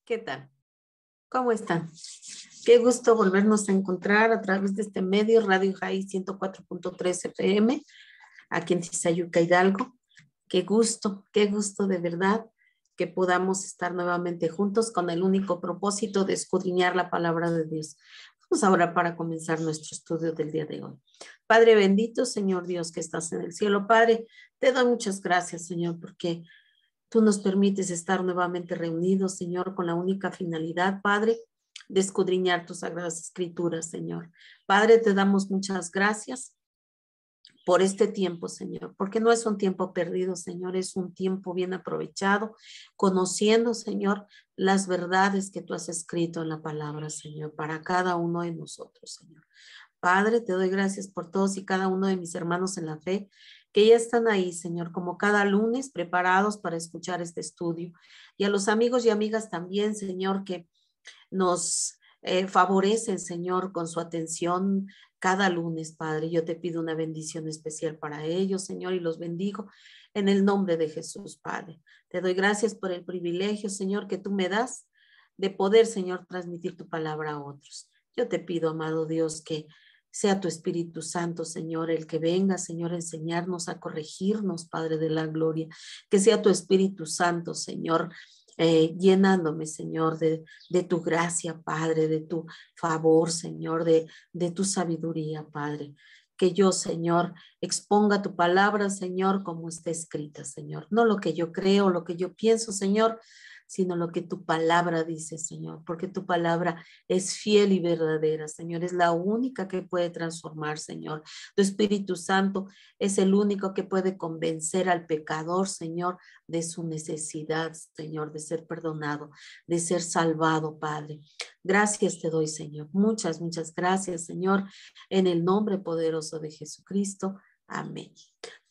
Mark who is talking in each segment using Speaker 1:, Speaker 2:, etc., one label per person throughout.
Speaker 1: ¿Qué tal? ¿Cómo están? Qué gusto volvernos a encontrar a través de este medio, Radio Jai 104.3 FM, aquí en Tizayuca, Hidalgo. Qué gusto de verdad que podamos estar nuevamente juntos con el único propósito de escudriñar la palabra de Dios. Vamos ahora para comenzar nuestro estudio del día de hoy. Padre bendito, Señor Dios que estás en el cielo. Padre, te doy muchas gracias, Señor, porque tú nos permites estar nuevamente reunidos, Señor, con la única finalidad, Padre, de escudriñar tus sagradas escrituras, Señor. Padre, te damos muchas gracias por este tiempo, Señor, porque no es un tiempo perdido, Señor, es un tiempo bien aprovechado, conociendo, Señor, las verdades que tú has escrito en la palabra, Señor, para cada uno de nosotros, Señor. Padre, te doy gracias por todos y cada uno de mis hermanos en la fe que ya están ahí, Señor, como cada lunes preparados para escuchar este estudio. Y a los amigos y amigas también, Señor, que nos favorecen, Señor, con su atención cada lunes, Padre. Yo te pido una bendición especial para ellos, Señor, y los bendigo en el nombre de Jesús, Padre. Te doy gracias por el privilegio, Señor, que tú me das de poder, Señor, transmitir tu palabra a otros. Yo te pido, amado Dios, que sea tu Espíritu Santo, Señor, el que venga, Señor, a enseñarnos, a corregirnos, Padre de la gloria. Que sea tu Espíritu Santo, Señor, llenándome, Señor, de tu gracia, Padre, de tu favor, Señor, de tu sabiduría, Padre. Que yo, Señor, exponga tu palabra, Señor, como está escrita, Señor. No lo que yo creo, lo que yo pienso, Señor, sino lo que tu palabra dice, Señor, porque tu palabra es fiel y verdadera, Señor, es la única que puede transformar, Señor. Tu Espíritu Santo es el único que puede convencer al pecador, Señor, de su necesidad, Señor, de ser perdonado, de ser salvado, Padre. Gracias te doy, Señor. Muchas, muchas gracias, Señor, en el nombre poderoso de Jesucristo. Amén.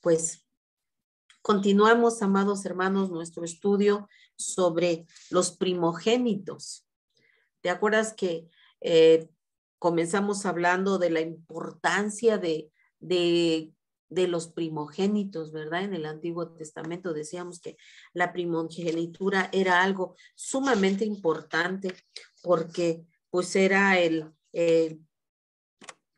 Speaker 1: Pues continuamos, amados hermanos, nuestro estudio sobre los primogénitos. ¿Te acuerdas que comenzamos hablando de la importancia de los primogénitos, ¿verdad? En el Antiguo Testamento decíamos que la primogenitura era algo sumamente importante porque pues era el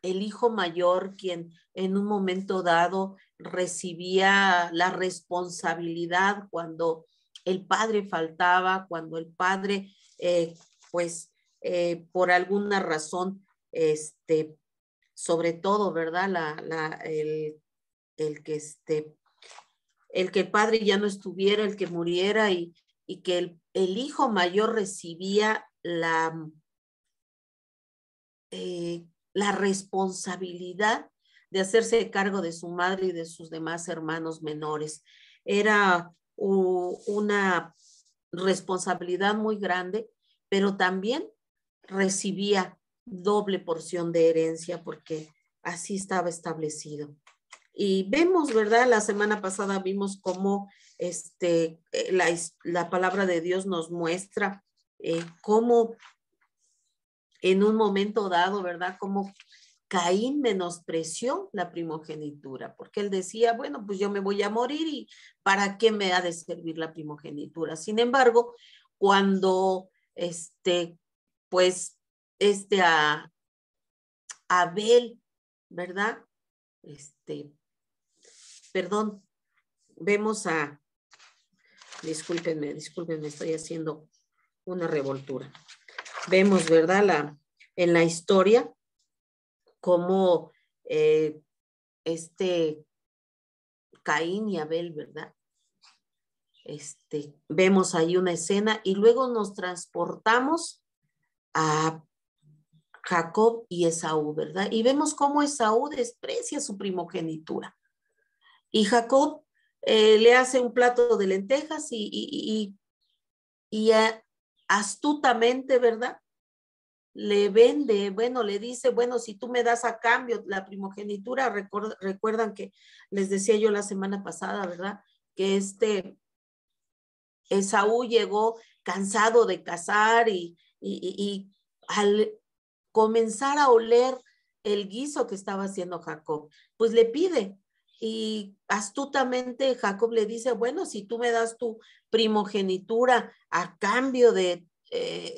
Speaker 1: hijo mayor quien en un momento dado recibía la responsabilidad cuando el padre faltaba, cuando el padre, pues, por alguna razón, sobre todo, ¿verdad? El que el que el padre ya no estuviera, el que muriera y que el hijo mayor recibía la responsabilidad de hacerse cargo de su madre y de sus demás hermanos menores. Era una responsabilidad muy grande, pero también recibía doble porción de herencia porque así estaba establecido. Y vemos, ¿verdad? La semana pasada vimos cómo la palabra de Dios nos muestra cómo en un momento dado, ¿verdad? Como Caín menospreció la primogenitura, porque él decía, bueno, pues yo me voy a morir y ¿para qué me ha de servir la primogenitura? Sin embargo, cuando pues a Abel, ¿verdad? Perdón, vemos discúlpenme, estoy haciendo una revoltura. Vemos, ¿verdad? En la historia, cómo Caín y Abel, ¿verdad? Vemos ahí una escena y luego nos transportamos a Jacob y Esaú, ¿verdad? Y vemos cómo Esaú desprecia su primogenitura. Y Jacob le hace un plato de lentejas y astutamente, ¿verdad? Le vende, bueno, le dice, bueno, si tú me das a cambio la primogenitura, recuerdan que les decía yo la semana pasada, ¿verdad? Que Esaú llegó cansado de cazar y al comenzar a oler el guiso que estaba haciendo Jacob, pues le pide y astutamente Jacob le dice, bueno, si tú me das tu primogenitura a cambio de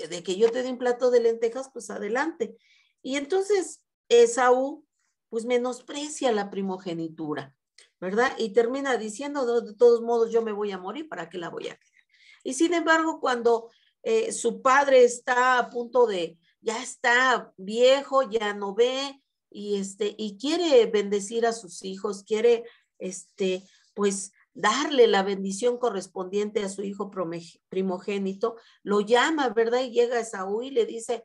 Speaker 1: de que yo te dé un plato de lentejas, pues adelante. Y entonces Esaú, pues menosprecia la primogenitura, ¿verdad? Y termina diciendo, de todos modos, yo me voy a morir, ¿para qué la voy a querer? Y sin embargo, cuando su padre está a punto de, ya está viejo, ya no ve, y quiere bendecir a sus hijos, quiere, pues, darle la bendición correspondiente a su hijo primogénito, lo llama, ¿verdad? Y llega Esaú y le dice,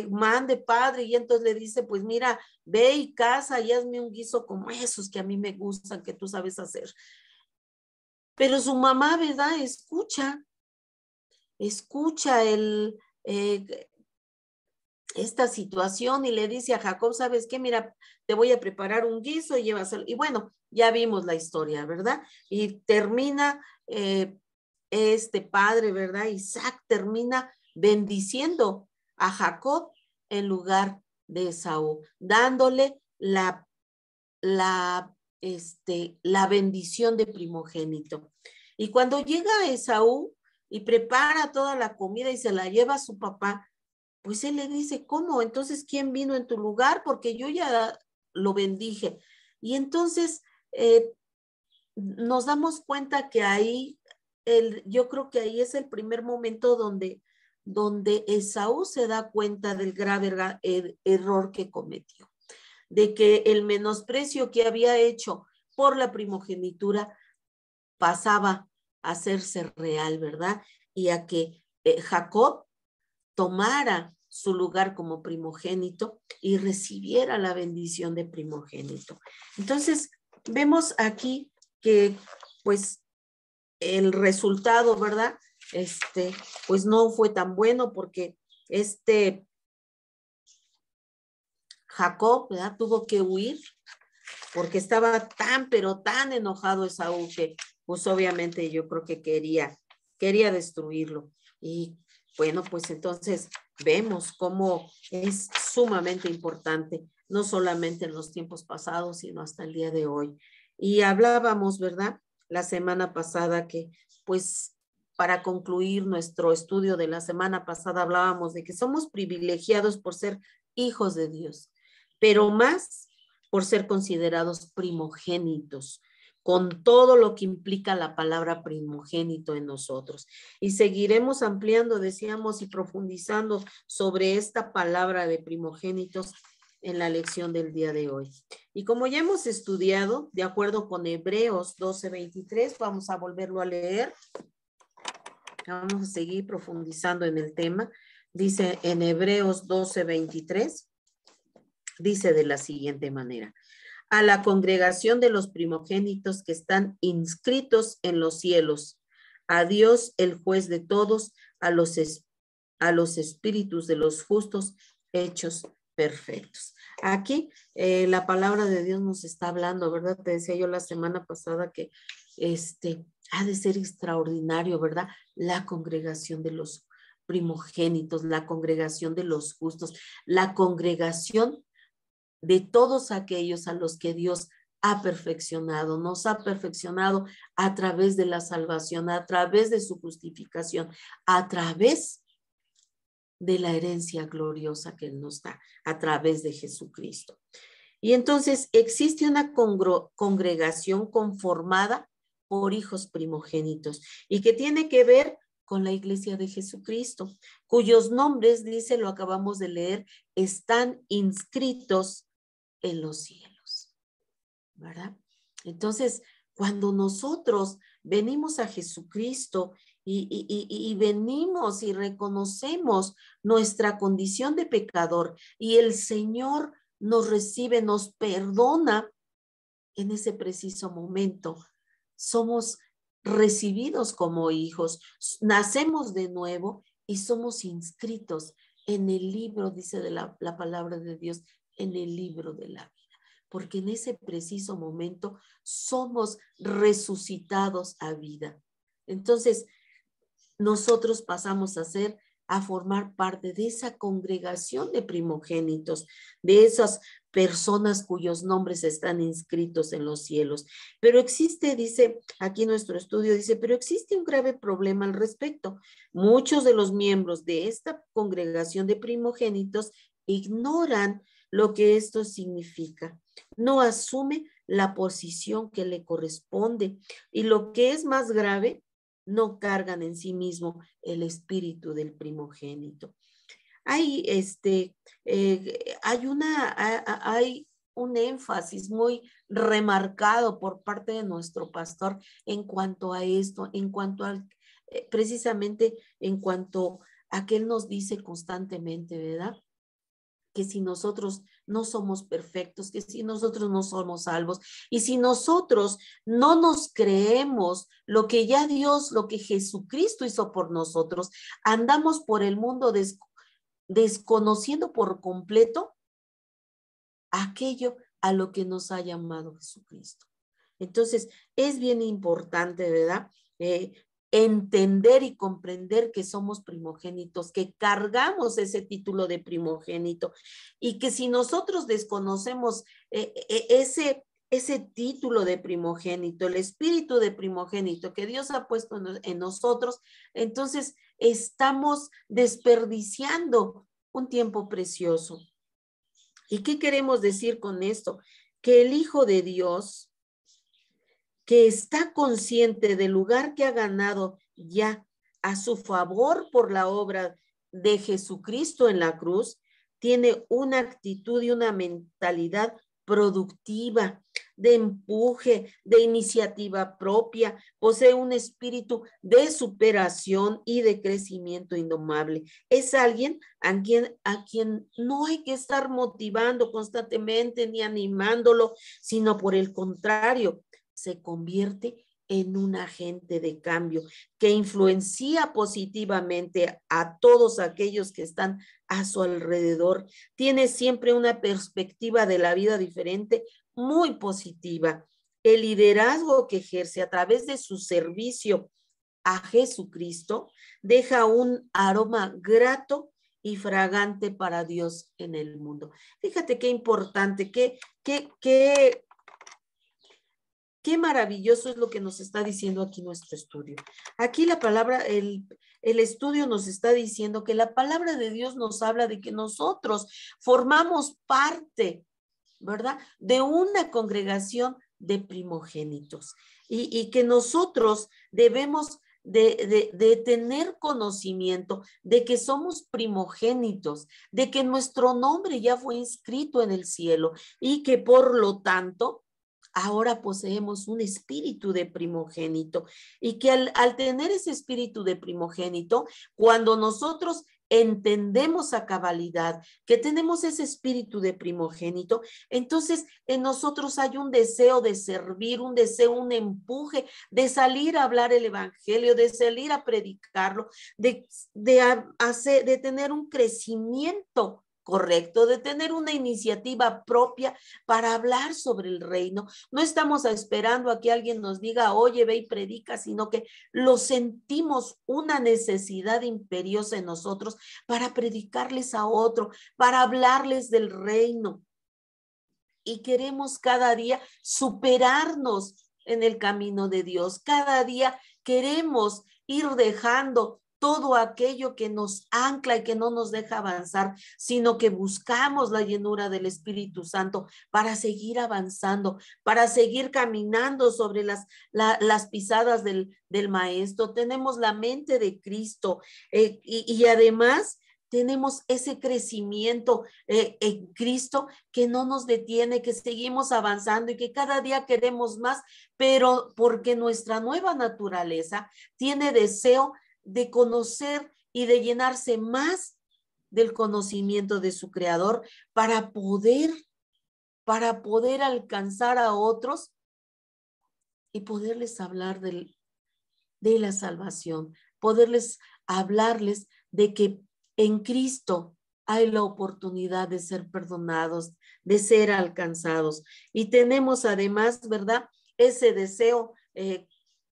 Speaker 1: mande padre, y entonces le dice, pues mira, ve y casa y hazme un guiso como esos que a mí me gustan, que tú sabes hacer. Pero su mamá, ¿verdad? Escucha esta situación y le dice a Jacob, ¿sabes qué? Mira, te voy a preparar un guiso y llévaselo. Y bueno, ya vimos la historia, ¿verdad? Y termina este padre, ¿verdad? Isaac termina bendiciendo a Jacob en lugar de Esaú, dándole la bendición de primogénito. Y cuando llega Esaú y prepara toda la comida y se la lleva a su papá, pues él le dice, ¿cómo? Entonces, ¿quién vino en tu lugar? Porque yo ya lo bendije. Y entonces nos damos cuenta que ahí, yo creo que ahí es el primer momento donde Esaú se da cuenta del grave error que cometió, de que el menosprecio que había hecho por la primogenitura pasaba a hacerse real, ¿verdad? Y a que Jacob tomara su lugar como primogénito y recibiera la bendición de primogénito. Entonces, vemos aquí que, pues, el resultado, ¿verdad? Pues no fue tan bueno porque Jacob, ¿verdad? Tuvo que huir porque estaba tan, pero tan enojado Esaú que, pues obviamente yo creo que quería destruirlo. Y bueno, pues entonces vemos cómo es sumamente importante, no solamente en los tiempos pasados, sino hasta el día de hoy. Y hablábamos, ¿verdad? La semana pasada que, pues, para concluir nuestro estudio de la semana pasada, hablábamos de que somos privilegiados por ser hijos de Dios, pero más por ser considerados primogénitos, con todo lo que implica la palabra primogénito en nosotros. Y seguiremos ampliando, decíamos, y profundizando sobre esta palabra de primogénitos en la lección del día de hoy. Y como ya hemos estudiado, de acuerdo con Hebreos 12:23, vamos a volverlo a leer. Vamos a seguir profundizando en el tema. Dice en Hebreos 12:23, dice de la siguiente manera: a la congregación de los primogénitos que están inscritos en los cielos, a Dios el juez de todos, a los espíritus de los justos hechos perfectos. Aquí la palabra de Dios nos está hablando, ¿verdad? Te decía yo la semana pasada que ha de ser extraordinario, ¿verdad? La congregación de los primogénitos, la congregación de los justos, la congregación de todos aquellos a los que Dios ha perfeccionado, nos ha perfeccionado a través de la salvación, a través de su justificación, a través de la herencia gloriosa que Él nos da, a través de Jesucristo. Y entonces existe una congregación conformada por hijos primogénitos y que tiene que ver con la iglesia de Jesucristo, cuyos nombres, dice, lo acabamos de leer, están inscritos en los cielos, ¿verdad? Entonces, cuando nosotros venimos a Jesucristo y venimos y reconocemos nuestra condición de pecador y el Señor nos recibe, nos perdona, en ese preciso momento somos recibidos como hijos, nacemos de nuevo y somos inscritos en el libro, dice de la palabra de Dios, en el libro de la vida, porque en ese preciso momento somos resucitados a vida. Entonces, nosotros pasamos a ser a formar parte de esa congregación de primogénitos, de esas personas cuyos nombres están inscritos en los cielos. Pero existe, dice aquí nuestro estudio, dice, pero existe un grave problema al respecto. Muchos de los miembros de esta congregación de primogénitos ignoran lo que esto significa. No asume la posición que le corresponde y lo que es más grave, no cargan en sí mismo el espíritu del primogénito. Hay, hay un énfasis muy remarcado por parte de nuestro pastor en cuanto a esto, en cuanto al, precisamente en cuanto a que él nos dice constantemente, ¿verdad? Que si nosotros no somos perfectos, que si nosotros no somos salvos, y si nosotros no nos creemos lo que ya Dios, lo que Jesucristo hizo por nosotros, andamos por el mundo desconociendo por completo aquello a lo que nos ha llamado Jesucristo. Entonces, es bien importante, ¿verdad? Entender y comprender que somos primogénitos, que cargamos ese título de primogénito y que si nosotros desconocemos ese título de primogénito, el espíritu de primogénito que Dios ha puesto en nosotros, entonces estamos desperdiciando un tiempo precioso. ¿Y qué queremos decir con esto? Que el Hijo de Dios, que está consciente del lugar que ha ganado ya a su favor por la obra de Jesucristo en la cruz, tiene una actitud y una mentalidad productiva, de empuje, de iniciativa propia, posee un espíritu de superación y de crecimiento indomable. Es alguien a quien no hay que estar motivando constantemente ni animándolo, sino por el contrario, se convierte en un agente de cambio que influencia positivamente a todos aquellos que están a su alrededor. Tiene siempre una perspectiva de la vida diferente, muy positiva. El liderazgo que ejerce a través de su servicio a Jesucristo deja un aroma grato y fragante para Dios en el mundo. Fíjate qué importante, qué maravilloso es lo que nos está diciendo aquí nuestro estudio. Aquí la palabra, el estudio nos está diciendo que la palabra de Dios nos habla de que nosotros formamos parte, ¿verdad?, de una congregación de primogénitos y que nosotros debemos de tener conocimiento de que somos primogénitos, de que nuestro nombre ya fue inscrito en el cielo y que por lo tanto ahora poseemos un espíritu de primogénito y que al tener ese espíritu de primogénito, cuando nosotros entendemos a cabalidad que tenemos ese espíritu de primogénito, entonces en nosotros hay un deseo de servir, un deseo, un empuje de salir a hablar el evangelio, de salir a predicarlo, de tener un crecimiento correcto, de tener una iniciativa propia para hablar sobre el reino. No estamos esperando a que alguien nos diga, oye, ve y predica, sino que lo sentimos una necesidad imperiosa en nosotros para predicarles a otro, para hablarles del reino. Y queremos cada día superarnos en el camino de Dios. Cada día queremos ir dejando todo aquello que nos ancla y que no nos deja avanzar, sino que buscamos la llenura del Espíritu Santo para seguir avanzando, para seguir caminando sobre las pisadas del Maestro. Tenemos la mente de Cristo y además tenemos ese crecimiento en Cristo que no nos detiene, que seguimos avanzando y que cada día queremos más, pero porque nuestra nueva naturaleza tiene deseo de conocer y de llenarse más del conocimiento de su creador para poder alcanzar a otros y poderles hablar de la salvación, poderles hablarles de que en Cristo hay la oportunidad de ser perdonados, de ser alcanzados. Y tenemos además, ¿verdad?, ese deseo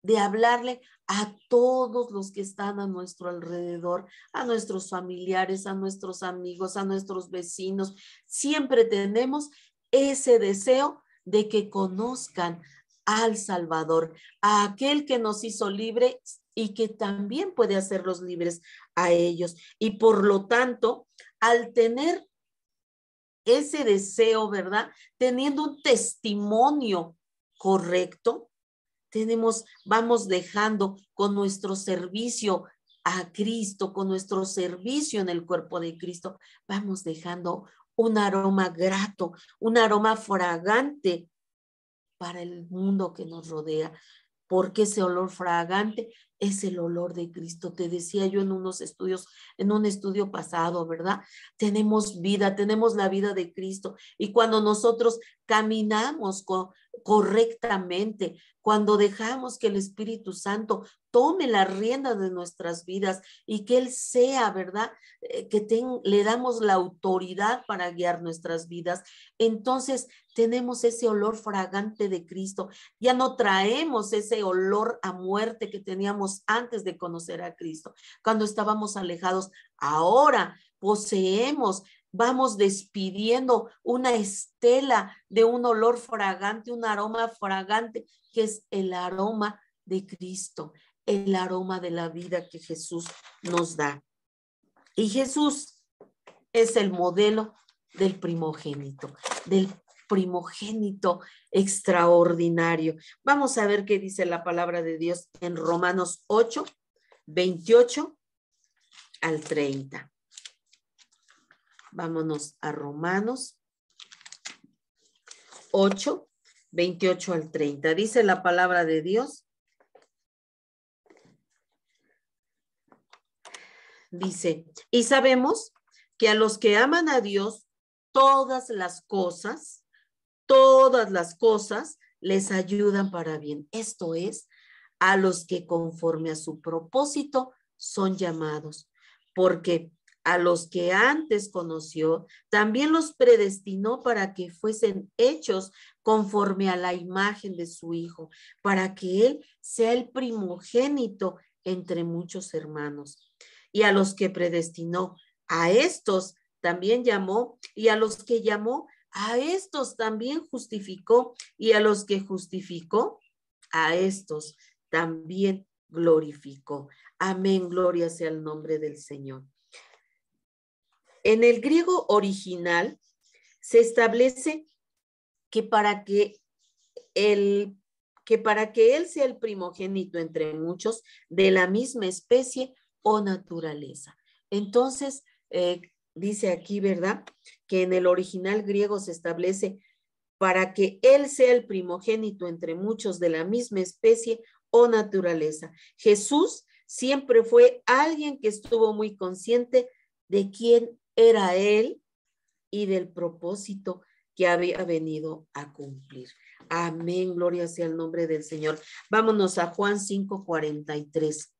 Speaker 1: de hablarle a todos los que están a nuestro alrededor, a nuestros familiares, a nuestros amigos, a nuestros vecinos. Siempre tenemos ese deseo de que conozcan al Salvador, a aquel que nos hizo libres y que también puede hacerlos libres a ellos. Y por lo tanto, al tener ese deseo, ¿verdad? Teniendo un testimonio correcto, vamos dejando con nuestro servicio a Cristo, con nuestro servicio en el cuerpo de Cristo, vamos dejando un aroma grato, un aroma fragante para el mundo que nos rodea. Porque ese olor fragante es el olor de Cristo. Te decía yo en unos estudios, en un estudio pasado, ¿verdad? Tenemos vida, tenemos la vida de Cristo. Y cuando nosotros caminamos correctamente, cuando dejamos que el Espíritu Santo tome la rienda de nuestras vidas y que Él sea, ¿verdad? Le damos la autoridad para guiar nuestras vidas, entonces tenemos ese olor fragante de Cristo. Ya no traemos ese olor a muerte que teníamos antes de conocer a Cristo, cuando estábamos alejados. Ahora poseemos, vamos despidiendo una estela de un olor fragante, un aroma fragante, que es el aroma de Cristo, el aroma de la vida que Jesús nos da. Y Jesús es el modelo del primogénito extraordinario. Vamos a ver qué dice la palabra de Dios en Romanos 8, 28 al 30. Vámonos a Romanos 8, 28 al 30. Dice la palabra de Dios. Dice, y sabemos que a los que aman a Dios, todas las cosas les ayudan para bien. Esto es, a los que conforme a su propósito son llamados, porque a los que antes conoció, también los predestinó para que fuesen hechos conforme a la imagen de su Hijo, para que Él sea el primogénito entre muchos hermanos. Y a los que predestinó, a estos también llamó, y a los que llamó, a estos también justificó, y a los que justificó, a estos también glorificó. Amén, gloria sea el nombre del Señor. En el griego original se establece que para que él sea el primogénito entre muchos de la misma especie o naturaleza. Entonces, dice aquí, ¿verdad? Que en el original griego se establece para que él sea el primogénito entre muchos de la misma especie o naturaleza. Jesús siempre fue alguien que estuvo muy consciente de quién era él y del propósito que había venido a cumplir. Amén, gloria sea el nombre del Señor. Vámonos a Juan 5:43.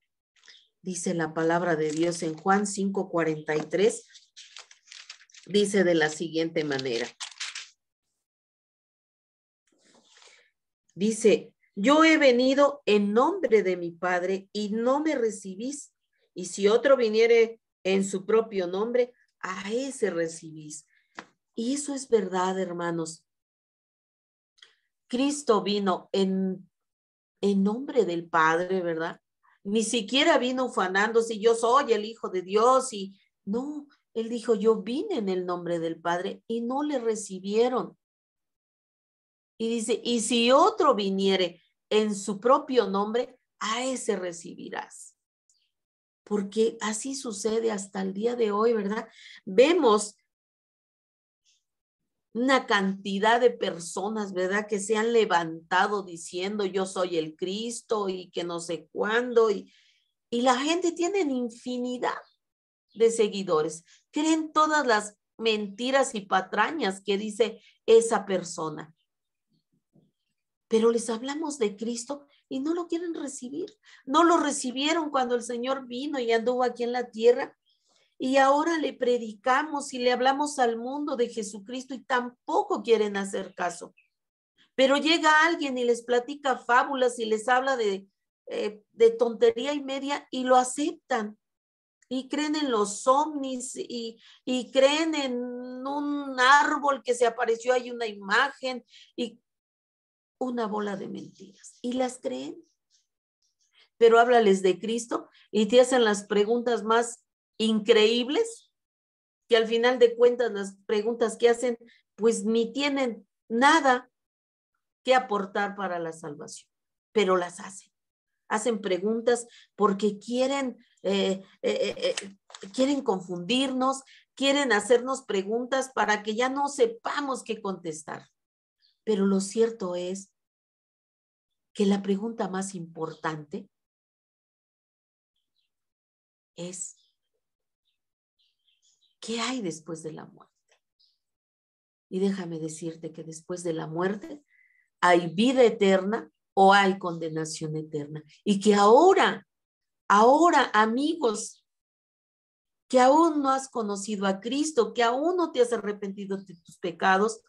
Speaker 1: Dice la palabra de Dios en Juan 5:43. Dice de la siguiente manera. Dice, yo he venido en nombre de mi Padre y no me recibís. Y si otro viniere en su propio nombre, a ese recibís. Y eso es verdad, hermanos. Cristo vino en nombre del Padre, ¿verdad? Ni siquiera vino ufanándose, yo soy el Hijo de Dios, y no, Él dijo, yo vine en el nombre del Padre y no le recibieron. Y dice, y si otro viniere en su propio nombre, a ese recibirás. Porque así sucede hasta el día de hoy, ¿verdad? Vemos una cantidad de personas, ¿verdad? Que se han levantado diciendo yo soy el Cristo y que no sé cuándo. Y la gente tiene infinidad de seguidores. Creen todas las mentiras y patrañas que dice esa persona. Pero les hablamos de Cristo y no lo quieren recibir. No lo recibieron cuando el Señor vino y anduvo aquí en la tierra. Y ahora le predicamos y le hablamos al mundo de Jesucristo y tampoco quieren hacer caso. Pero llega alguien y les platica fábulas y les habla de de tontería y media y lo aceptan. Y creen en los ovnis y creen en un árbol que se apareció ahí, una imagen y una bola de mentiras. Y las creen. Pero háblales de Cristo y te hacen las preguntas más increíbles, que al final de cuentas las preguntas que hacen pues ni tienen nada que aportar para la salvación, pero las hacen. Hacen preguntas porque quieren confundirnos, quieren hacernos preguntas para que ya no sepamos qué contestar. Pero lo cierto es que la pregunta más importante es, ¿qué hay después de la muerte? Y déjame decirte que después de la muerte hay vida eterna o hay condenación eterna. Y que ahora, amigos, que aún no has conocido a Cristo, que aún no te has arrepentido de tus pecados,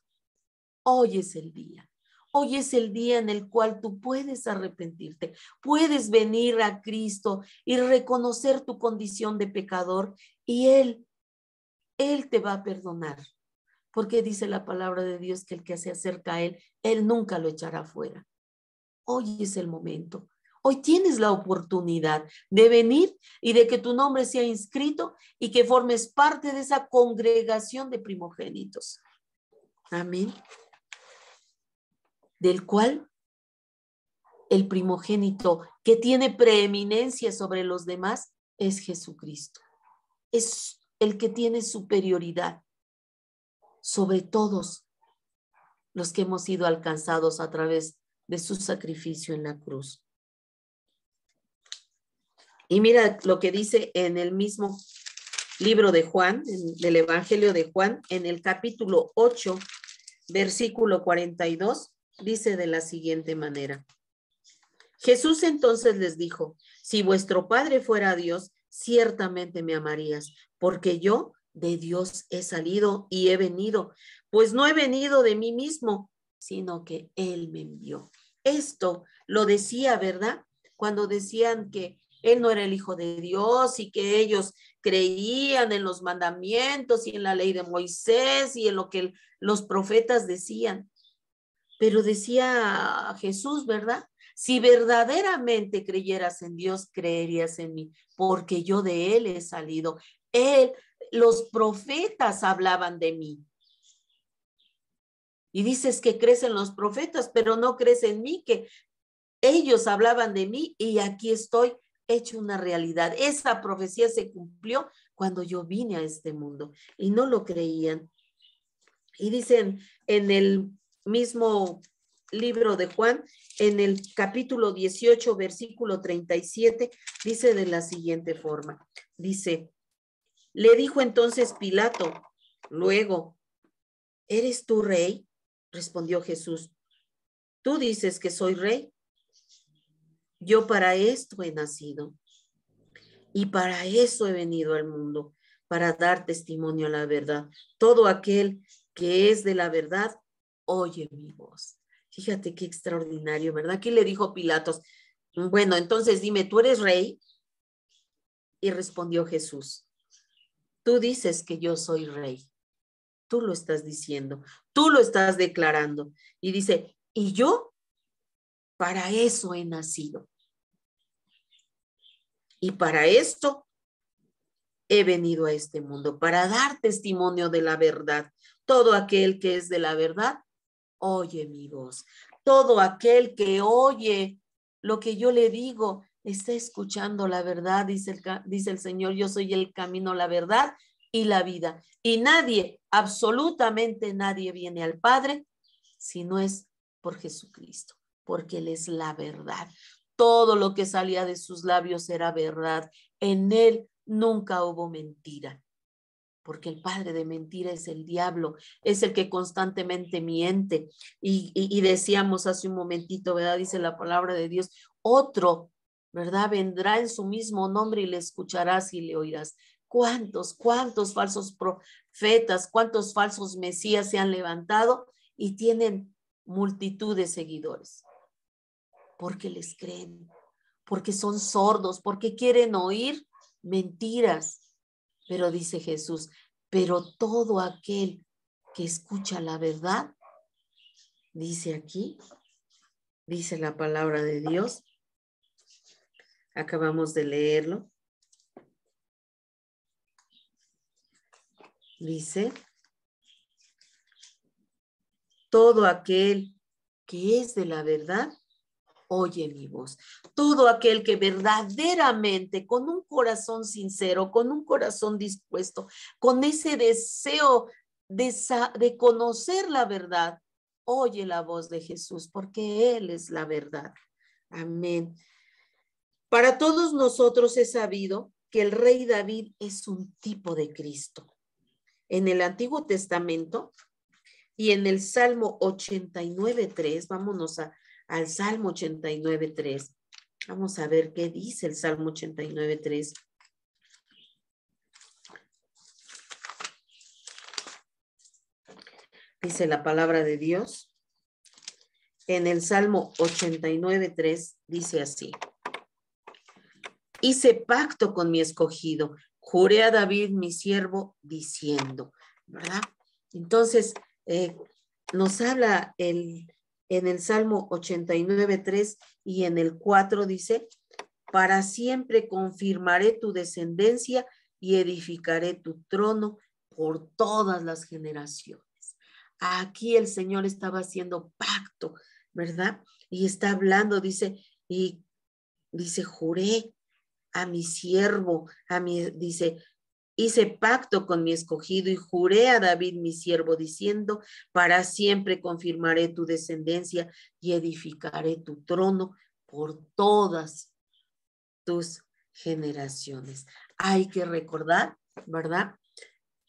Speaker 1: hoy es el día. Hoy es el día en el cual tú puedes arrepentirte, puedes venir a Cristo y reconocer tu condición de pecador y Él te va a perdonar. Porque dice la palabra de Dios que el que se acerca a Él nunca lo echará fuera. Hoy es el momento. Hoy tienes la oportunidad de venir y de que tu nombre sea inscrito y que formes parte de esa congregación de primogénitos. Amén. Del cual el primogénito que tiene preeminencia sobre los demás es Jesucristo. Es el que tiene superioridad sobre todos los que hemos sido alcanzados a través de su sacrificio en la cruz. Y mira lo que dice en el mismo libro de Juan, del Evangelio de Juan, en el capítulo 8, versículo 42, dice de la siguiente manera. Jesús entonces les dijo, si vuestro Padre fuera Dios, ciertamente me amarías, porque yo de Dios he salido y he venido, pues no he venido de mí mismo, sino que Él me envió. Esto lo decía, ¿verdad? Cuando decían que Él no era el Hijo de Dios y que ellos creían en los mandamientos y en la ley de Moisés y en lo que los profetas decían. Pero decía Jesús, ¿verdad? Si verdaderamente creyeras en Dios, creerías en mí, porque yo de Él he salido. Los profetas hablaban de mí. Y dices que crees en los profetas, pero no crees en mí, que ellos hablaban de mí y aquí estoy hecho una realidad. Esa profecía se cumplió cuando yo vine a este mundo y no lo creían. Y dicen en el mismo libro de Juan, en el capítulo 18, versículo 37, dice de la siguiente forma. Dice, le dijo entonces Pilato, luego, ¿eres tú rey? Respondió Jesús, tú dices que soy rey. Yo para esto he nacido y para eso he venido al mundo, para dar testimonio a la verdad. Todo aquel que es de la verdad, oye mi voz. Fíjate qué extraordinario, ¿verdad? Aquí le dijo Pilatos, bueno, entonces dime, ¿tú eres rey? Y respondió Jesús, tú dices que yo soy rey. Tú lo estás diciendo, tú lo estás declarando. Y dice, y yo para eso he nacido. Y para esto he venido a este mundo, para dar testimonio de la verdad. Todo aquel que es de la verdad, oye mi voz. Todo aquel que oye lo que yo le digo, está escuchando la verdad, dice el Señor, yo soy el camino, la verdad y la vida. Y nadie, absolutamente nadie viene al Padre si no es por Jesucristo, porque Él es la verdad. Todo lo que salía de sus labios era verdad. En Él nunca hubo mentira, porque el padre de mentira es el diablo, es el que constantemente miente. Y decíamos hace un momentito, ¿verdad? Dice la palabra de Dios, otro, ¿verdad? Vendrá en su mismo nombre y le escucharás y le oirás. ¿Cuántos falsos profetas, cuántos falsos mesías se han levantado y tienen multitud de seguidores? Porque les creen, porque son sordos, porque quieren oír mentiras. Pero dice Jesús, pero todo aquel que escucha la verdad, dice aquí, dice la palabra de Dios, acabamos de leerlo, dice, todo aquel que es de la verdad, oye mi voz. Todo aquel que verdaderamente, con un corazón sincero, con un corazón dispuesto, con ese deseo de conocer la verdad, oye la voz de Jesús, porque Él es la verdad. Amén. Para todos nosotros es sabido que el rey David es un tipo de Cristo. En el Antiguo Testamento y en el Salmo 89:3, vámonos al Salmo 89:3. Vamos a ver qué dice el Salmo 89:3. Dice la palabra de Dios. En el Salmo 89:3 dice así. Hice pacto con mi escogido, juré a David mi siervo diciendo, ¿verdad? Entonces, nos habla en el Salmo 89:3 y en el 4 dice, para siempre confirmaré tu descendencia y edificaré tu trono por todas las generaciones. Aquí el Señor estaba haciendo pacto, ¿verdad? Y está hablando, dice, juré a mi siervo, dice, hice pacto con mi escogido y juré a David mi siervo diciendo, para siempre confirmaré tu descendencia y edificaré tu trono por todas tus generaciones. Hay que recordar, ¿verdad?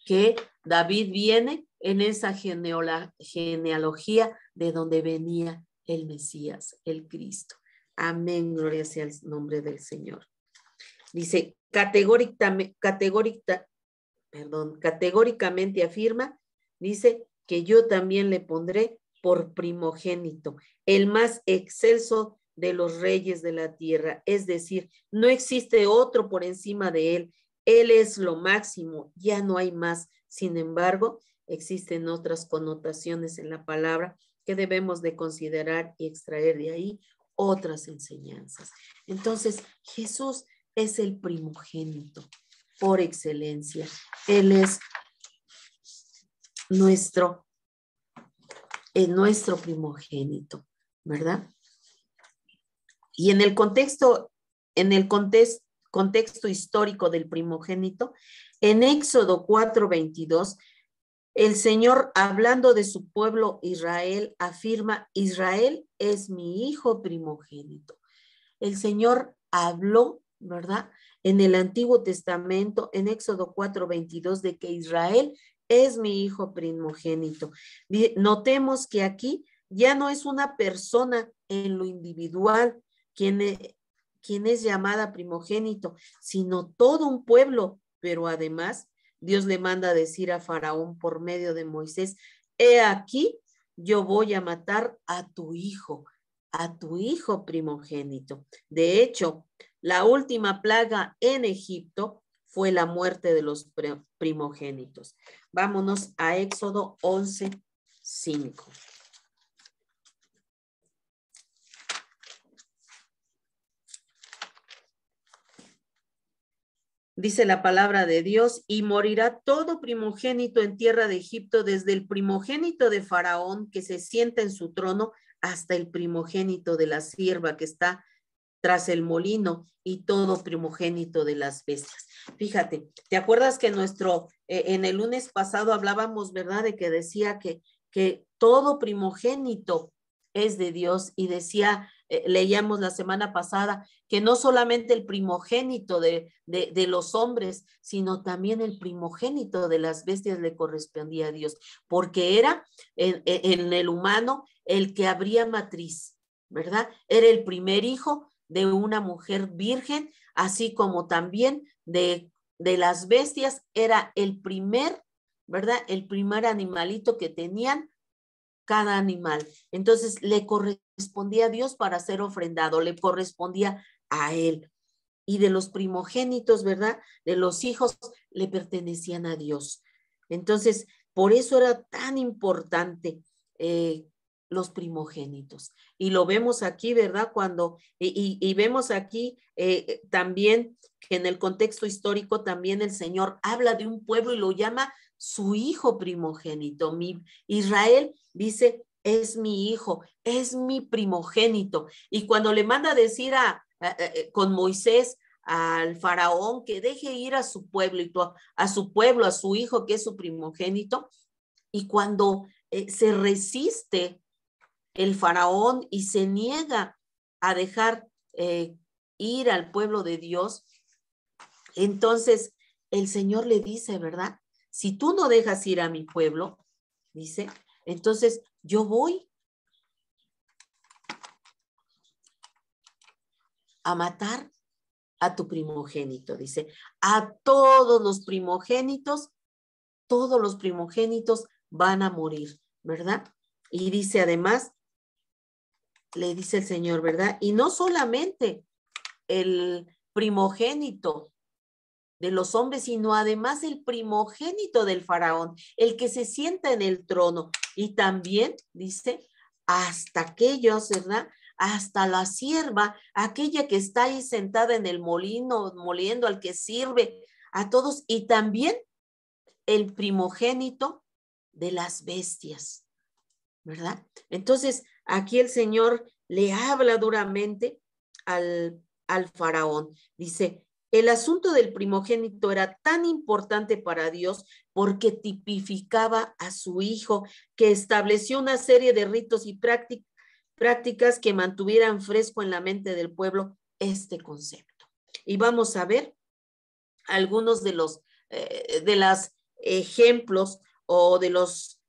Speaker 1: Que David viene en esa genealogía de donde venía el Mesías, el Cristo. Amén, gloria sea el nombre del Señor. Dice, categóricamente afirma, dice que yo también le pondré por primogénito, el más excelso de los reyes de la tierra. Es decir, no existe otro por encima de él. Él es lo máximo, ya no hay más. Sin embargo, existen otras connotaciones en la palabra que debemos de considerar y extraer de ahí otras enseñanzas. Entonces, Jesús es el primogénito por excelencia. Él es nuestro primogénito, ¿verdad? Y en el contexto histórico del primogénito, en Éxodo 4:22, el Señor, hablando de su pueblo Israel, afirma, Israel es mi hijo primogénito. El Señor habló, ¿verdad? En el Antiguo Testamento, en Éxodo 4:22, de que Israel es mi hijo primogénito. Notemos que aquí ya no es una persona en lo individual quien es llamada primogénito, sino todo un pueblo, pero además Dios le manda a decir a Faraón por medio de Moisés, he aquí, yo voy a matar a tu hijo primogénito. De hecho, la última plaga en Egipto fue la muerte de los primogénitos. Vámonos a Éxodo 11:5. Dice la palabra de Dios, y morirá todo primogénito en tierra de Egipto, desde el primogénito de Faraón que se sienta en su trono hasta el primogénito de la sierva que está tras el molino y todo primogénito de las bestias. Fíjate, ¿te acuerdas que en el lunes pasado hablábamos, verdad, de que decía que todo primogénito es de Dios y decía, leíamos la semana pasada, que no solamente el primogénito de los hombres, sino también el primogénito de las bestias le correspondía a Dios, porque era en el humano el que abría matriz, ¿verdad? Era el primer hijo de una mujer virgen, así como también de las bestias, era el primer, ¿verdad? El primer animalito que tenían cada animal. Entonces le correspondía a Dios para ser ofrendado, le correspondía a él. Y de los primogénitos, ¿verdad? De los hijos le pertenecían a Dios. Entonces, por eso era tan importante los primogénitos. Y lo vemos aquí, ¿verdad? Cuando, y vemos aquí también que en el contexto histórico también el Señor habla de un pueblo y lo llama su hijo primogénito. Israel dice, es mi hijo, es mi primogénito. Y cuando le manda a decir con Moisés al faraón que deje ir a su pueblo a su hijo que es su primogénito, y cuando se resiste el faraón y se niega a dejar ir al pueblo de Dios, entonces el Señor le dice, ¿verdad? Si tú no dejas ir a mi pueblo, dice, entonces yo voy a matar a tu primogénito, dice, a todos los primogénitos van a morir, ¿verdad? Y dice además, le dice el Señor, ¿verdad? Y no solamente el primogénito de los hombres, sino además el primogénito del faraón, el que se sienta en el trono. Y también, dice, hasta aquellos, ¿verdad? Hasta la sierva, aquella que está ahí sentada en el molino, moliendo, al que sirve a todos, y también el primogénito de las bestias, ¿verdad? Entonces, aquí el Señor le habla duramente al faraón. Dice, el asunto del primogénito era tan importante para Dios porque tipificaba a su hijo, que estableció una serie de ritos y prácticas que mantuvieran fresco en la mente del pueblo este concepto. Y vamos a ver algunos de los ejemplos o de los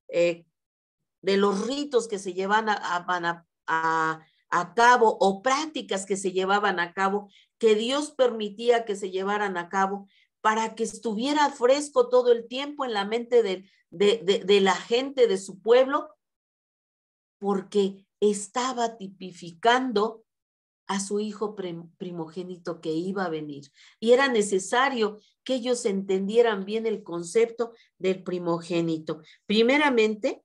Speaker 1: ritos que se llevan a cabo o prácticas que se llevaban a cabo, que Dios permitía que se llevaran a cabo para que estuviera fresco todo el tiempo en la mente de la gente de su pueblo, porque estaba tipificando a su hijo primogénito que iba a venir. Y era necesario que ellos entendieran bien el concepto del primogénito. Primeramente,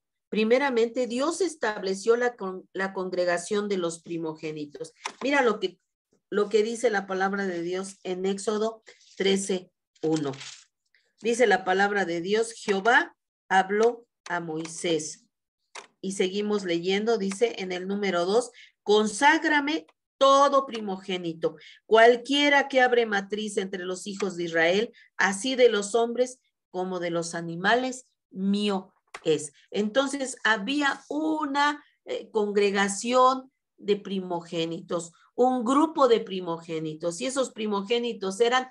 Speaker 1: Dios estableció la congregación de los primogénitos. Mira lo que dice la palabra de Dios en Éxodo 13:1. Dice la palabra de Dios, Jehová habló a Moisés. Y seguimos leyendo, dice en el número 2, conságrame todo primogénito, cualquiera que abre matriz entre los hijos de Israel, así de los hombres como de los animales, mío es. Entonces había una congregación de primogénitos, un grupo de primogénitos, y esos primogénitos eran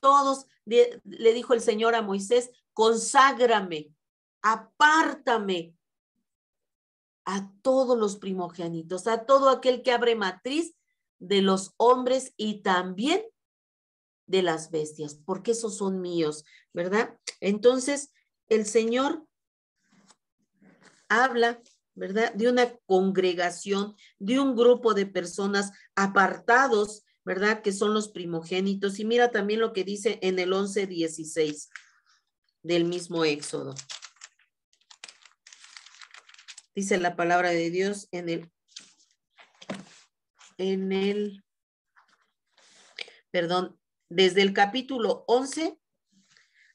Speaker 1: todos, le dijo el Señor a Moisés, conságrame, apártame a todos los primogénitos, a todo aquel que abre matriz de los hombres y también de las bestias, porque esos son míos, ¿verdad? Entonces, el Señor habla, ¿verdad? De una congregación, de un grupo de personas apartados, ¿verdad? Que son los primogénitos. Y mira también lo que dice en el 11:16 del mismo Éxodo. Dice la palabra de Dios desde el capítulo 11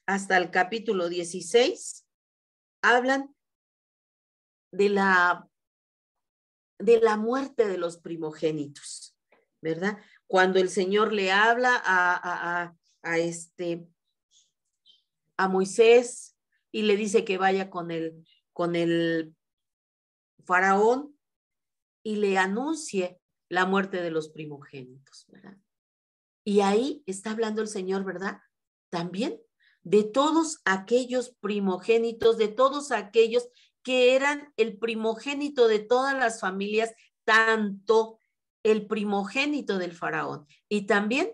Speaker 1: hasta el capítulo 16, hablan de la muerte de los primogénitos, ¿verdad? Cuando el Señor le habla a Moisés y le dice que vaya con el faraón y le anuncie la muerte de los primogénitos, ¿verdad? Y ahí está hablando el Señor, ¿verdad? También de todos aquellos primogénitos, de todos aquellos que eran el primogénito de todas las familias, tanto el primogénito del faraón y también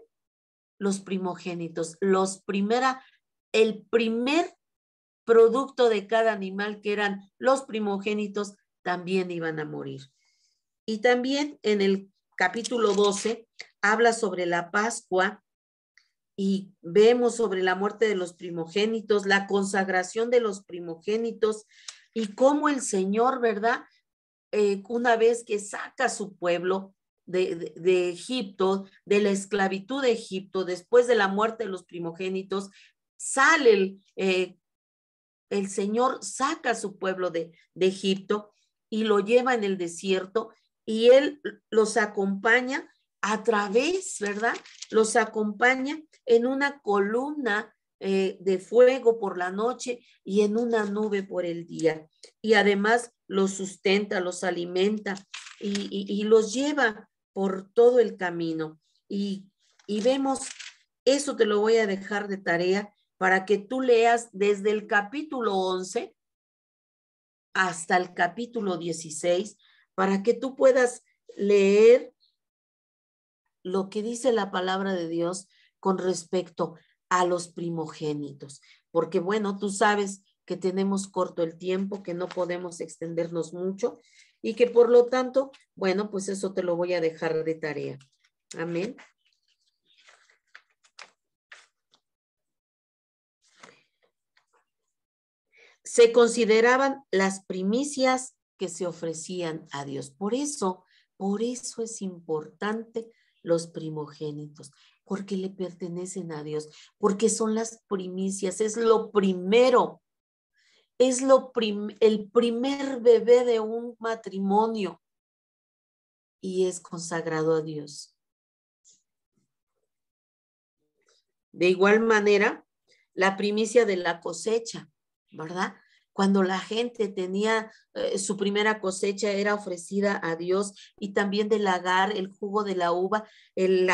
Speaker 1: los primogénitos, el primer producto de cada animal, que eran los primogénitos, también iban a morir. Y también en el capítulo 12 habla sobre la Pascua y vemos sobre la muerte de los primogénitos, la consagración de los primogénitos y cómo el Señor, ¿verdad? Una vez que saca a su pueblo de Egipto, de la esclavitud de Egipto, después de la muerte de los primogénitos, sale el Señor saca a su pueblo de Egipto y lo lleva en el desierto y Él los acompaña a través, ¿verdad? Los acompaña en una columna de fuego por la noche y en una nube por el día. Y además los sustenta, los alimenta y los lleva por todo el camino. Y vemos, eso te lo voy a dejar de tarea para que tú leas desde el capítulo 11 hasta el capítulo 16, para que tú puedas leer lo que dice la palabra de Dios con respecto a los primogénitos. Porque bueno, tú sabes que tenemos corto el tiempo, que no podemos extendernos mucho y que por lo tanto, bueno, pues eso te lo voy a dejar de tarea. Amén. Se consideraban las primicias que se ofrecían a Dios. Por eso es importante los primogénitos, porque le pertenecen a Dios, porque son las primicias, es lo primero, es el primer bebé de un matrimonio y es consagrado a Dios. De igual manera, la primicia de la cosecha, ¿verdad? Cuando la gente tenía su primera cosecha era ofrecida a Dios y también del lagar, el jugo de la uva, el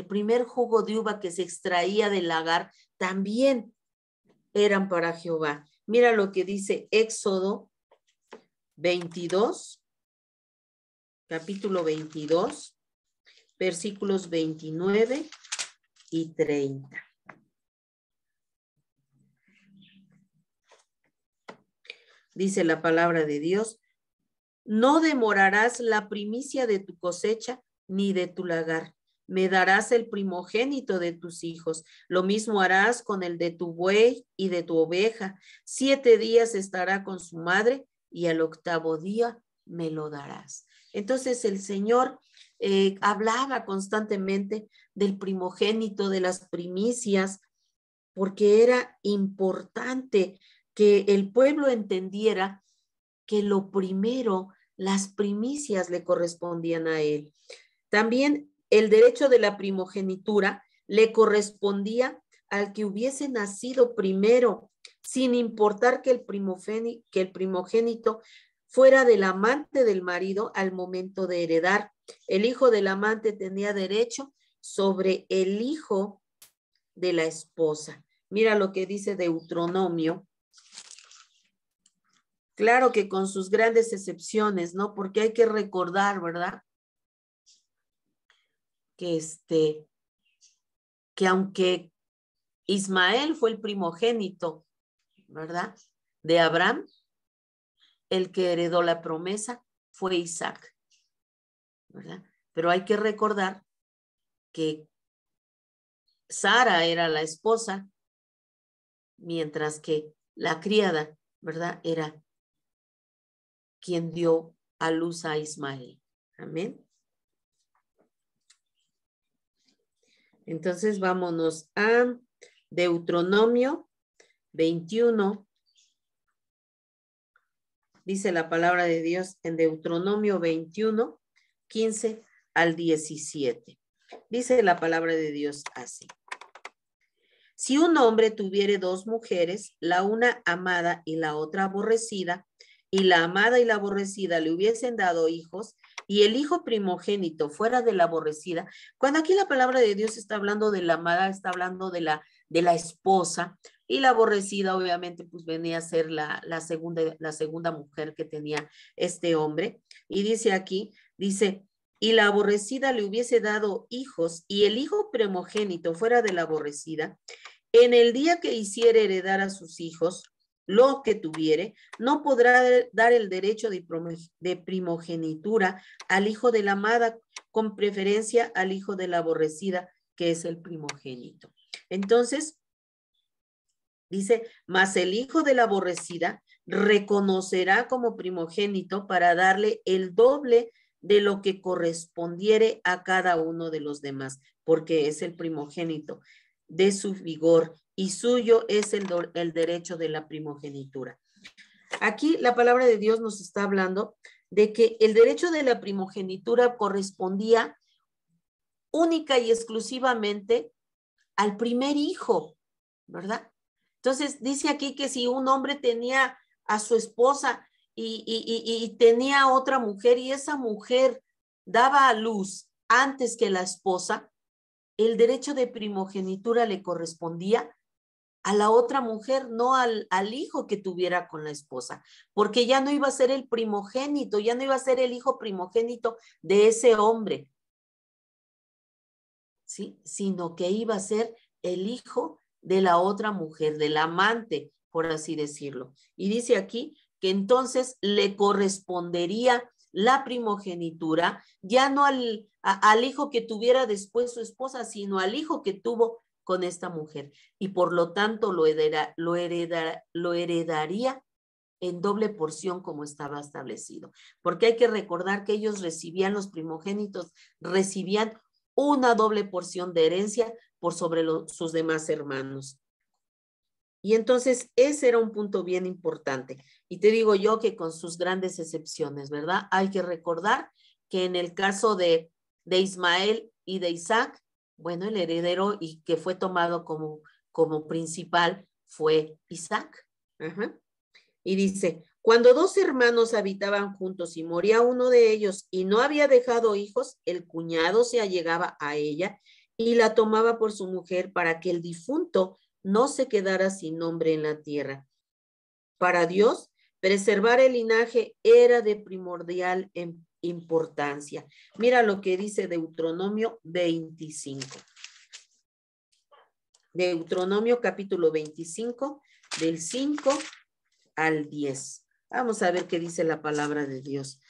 Speaker 1: primer jugo de uva que se extraía del lagar también eran para Jehová. Mira lo que dice Éxodo 22, capítulo 22, versículos 29 y 30. Dice la palabra de Dios, no demorarás la primicia de tu cosecha ni de tu lagar. Me darás el primogénito de tus hijos. Lo mismo harás con el de tu buey y de tu oveja. 7 días estará con su madre y al 8º día me lo darás. Entonces el Señor hablaba constantemente del primogénito, de las primicias, porque era importante que el pueblo entendiera que lo primero, las primicias le correspondían a él. También el derecho de la primogenitura le correspondía al que hubiese nacido primero, sin importar que el primogénito fuera del amante del marido al momento de heredar. El hijo del amante tenía derecho sobre el hijo de la esposa. Mira lo que dice Deuteronomio. Claro que con sus grandes excepciones, ¿no? Porque hay que recordar, ¿verdad? Que aunque Ismael fue el primogénito, ¿verdad? De Abraham, el que heredó la promesa fue Isaac, ¿verdad? Pero hay que recordar que Sara era la esposa, mientras que la criada, ¿verdad? Era quien dio a luz a Ismael. Amén. Entonces vámonos a Deuteronomio 21. Dice la palabra de Dios en Deuteronomio 21, 15 al 17. Dice la palabra de Dios así. Si un hombre tuviere 2 mujeres, la una amada y la otra aborrecida, y la amada y la aborrecida le hubiesen dado hijos, y el hijo primogénito fuera de la aborrecida, cuando aquí la palabra de Dios está hablando de la amada, está hablando de la esposa, y la aborrecida obviamente pues venía a ser la segunda mujer que tenía este hombre. Y dice aquí, dice, y la aborrecida le hubiese dado hijos, y el hijo primogénito fuera de la aborrecida, en el día que hiciere heredar a sus hijos lo que tuviere, no podrá dar el derecho de primogenitura al hijo de la amada, con preferencia al hijo de la aborrecida, que es el primogénito. Entonces, dice, mas el hijo de la aborrecida reconocerá como primogénito para darle el doble de lo que correspondiere a cada uno de los demás, porque es el primogénito de su vigor y suyo es el derecho de la primogenitura. Aquí la palabra de Dios nos está hablando de que el derecho de la primogenitura correspondía única y exclusivamente al primer hijo, ¿verdad? Entonces dice aquí que si un hombre tenía a su esposa y tenía otra mujer y esa mujer daba a luz antes que la esposa, el derecho de primogenitura le correspondía a la otra mujer, no al hijo que tuviera con la esposa, porque ya no iba a ser el primogénito, ya no iba a ser el hijo primogénito de ese hombre, ¿sí? Sino que iba a ser el hijo de la otra mujer, del amante, por así decirlo. Y dice aquí que entonces le correspondería la primogenitura, ya no al hijo que tuviera después su esposa, sino al hijo que tuvo con esta mujer. Y por lo tanto lo heredaría en doble porción como estaba establecido. Porque hay que recordar que ellos recibían, los primogénitos, recibían una doble porción de herencia por sobre sus demás hermanos. Y entonces ese era un punto bien importante. Y te digo yo que con sus grandes excepciones, ¿verdad? Hay que recordar que en el caso de Ismael y de Isaac, bueno, el heredero y que fue tomado como principal fue Isaac. Ajá. Y dice, cuando dos hermanos habitaban juntos y moría uno de ellos y no había dejado hijos, el cuñado se allegaba a ella y la tomaba por su mujer para que el difunto no se quedara sin nombre en la tierra. Para Dios, preservar el linaje era de primordial importancia. Mira lo que dice Deuteronomio 25. Deuteronomio capítulo 25, del 5 al 10. Vamos a ver qué dice la palabra de Dios.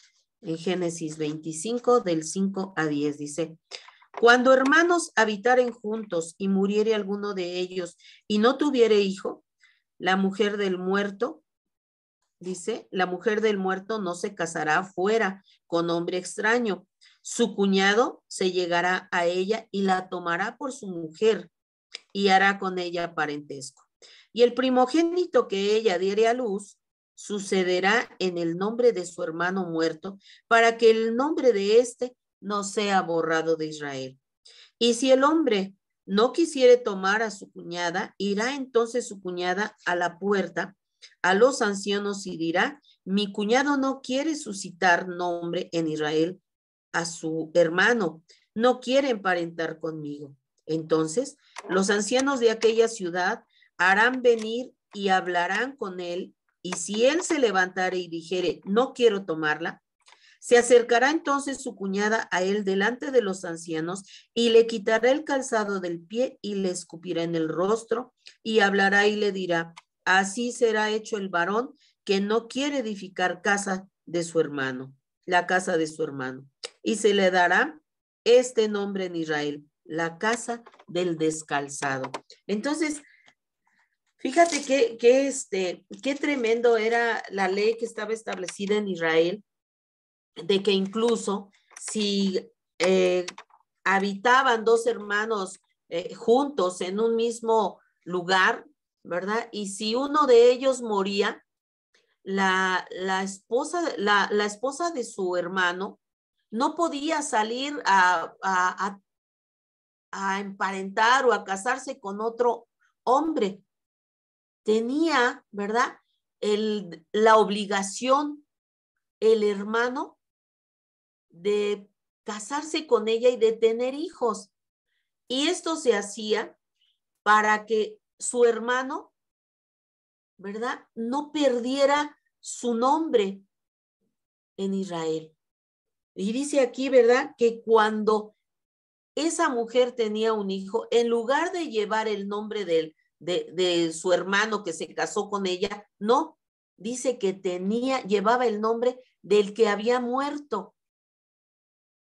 Speaker 1: En Génesis 25, del 5 a 10, dice, cuando hermanos habitaren juntos y muriere alguno de ellos y no tuviere hijo, la mujer del muerto, dice, la mujer del muerto no se casará fuera con hombre extraño. Su cuñado se llegará a ella y la tomará por su mujer y hará con ella parentesco. Y el primogénito que ella diere a luz sucederá en el nombre de su hermano muerto para que el nombre de éste no sea borrado de Israel. Y si el hombre no quisiere tomar a su cuñada, irá entonces su cuñada a la puerta a los ancianos y dirá, mi cuñado no quiere suscitar nombre en Israel a su hermano, no quiere emparentar conmigo. Entonces, los ancianos de aquella ciudad harán venir y hablarán con él, y si él se levantare y dijere, no quiero tomarla, se acercará entonces su cuñada a él delante de los ancianos y le quitará el calzado del pie y le escupirá en el rostro y hablará y le dirá, así será hecho el varón que no quiere edificar casa de su hermano, la casa de su hermano. Y se le dará este nombre en Israel, la casa del descalzado. Entonces, fíjate qué tremendo era la ley que estaba establecida en Israel, de que incluso si habitaban dos hermanos juntos en un mismo lugar, ¿verdad? Y si uno de ellos moría, la esposa de su hermano no podía salir a emparentar o a casarse con otro hombre. Tenía, ¿verdad? La obligación, el hermano, de casarse con ella y de tener hijos. Y esto se hacía para que su hermano, ¿verdad?, no perdiera su nombre en Israel. Y dice aquí, ¿verdad?, que cuando esa mujer tenía un hijo, en lugar de llevar el nombre de su hermano que se casó con ella, no, dice que llevaba el nombre del que había muerto.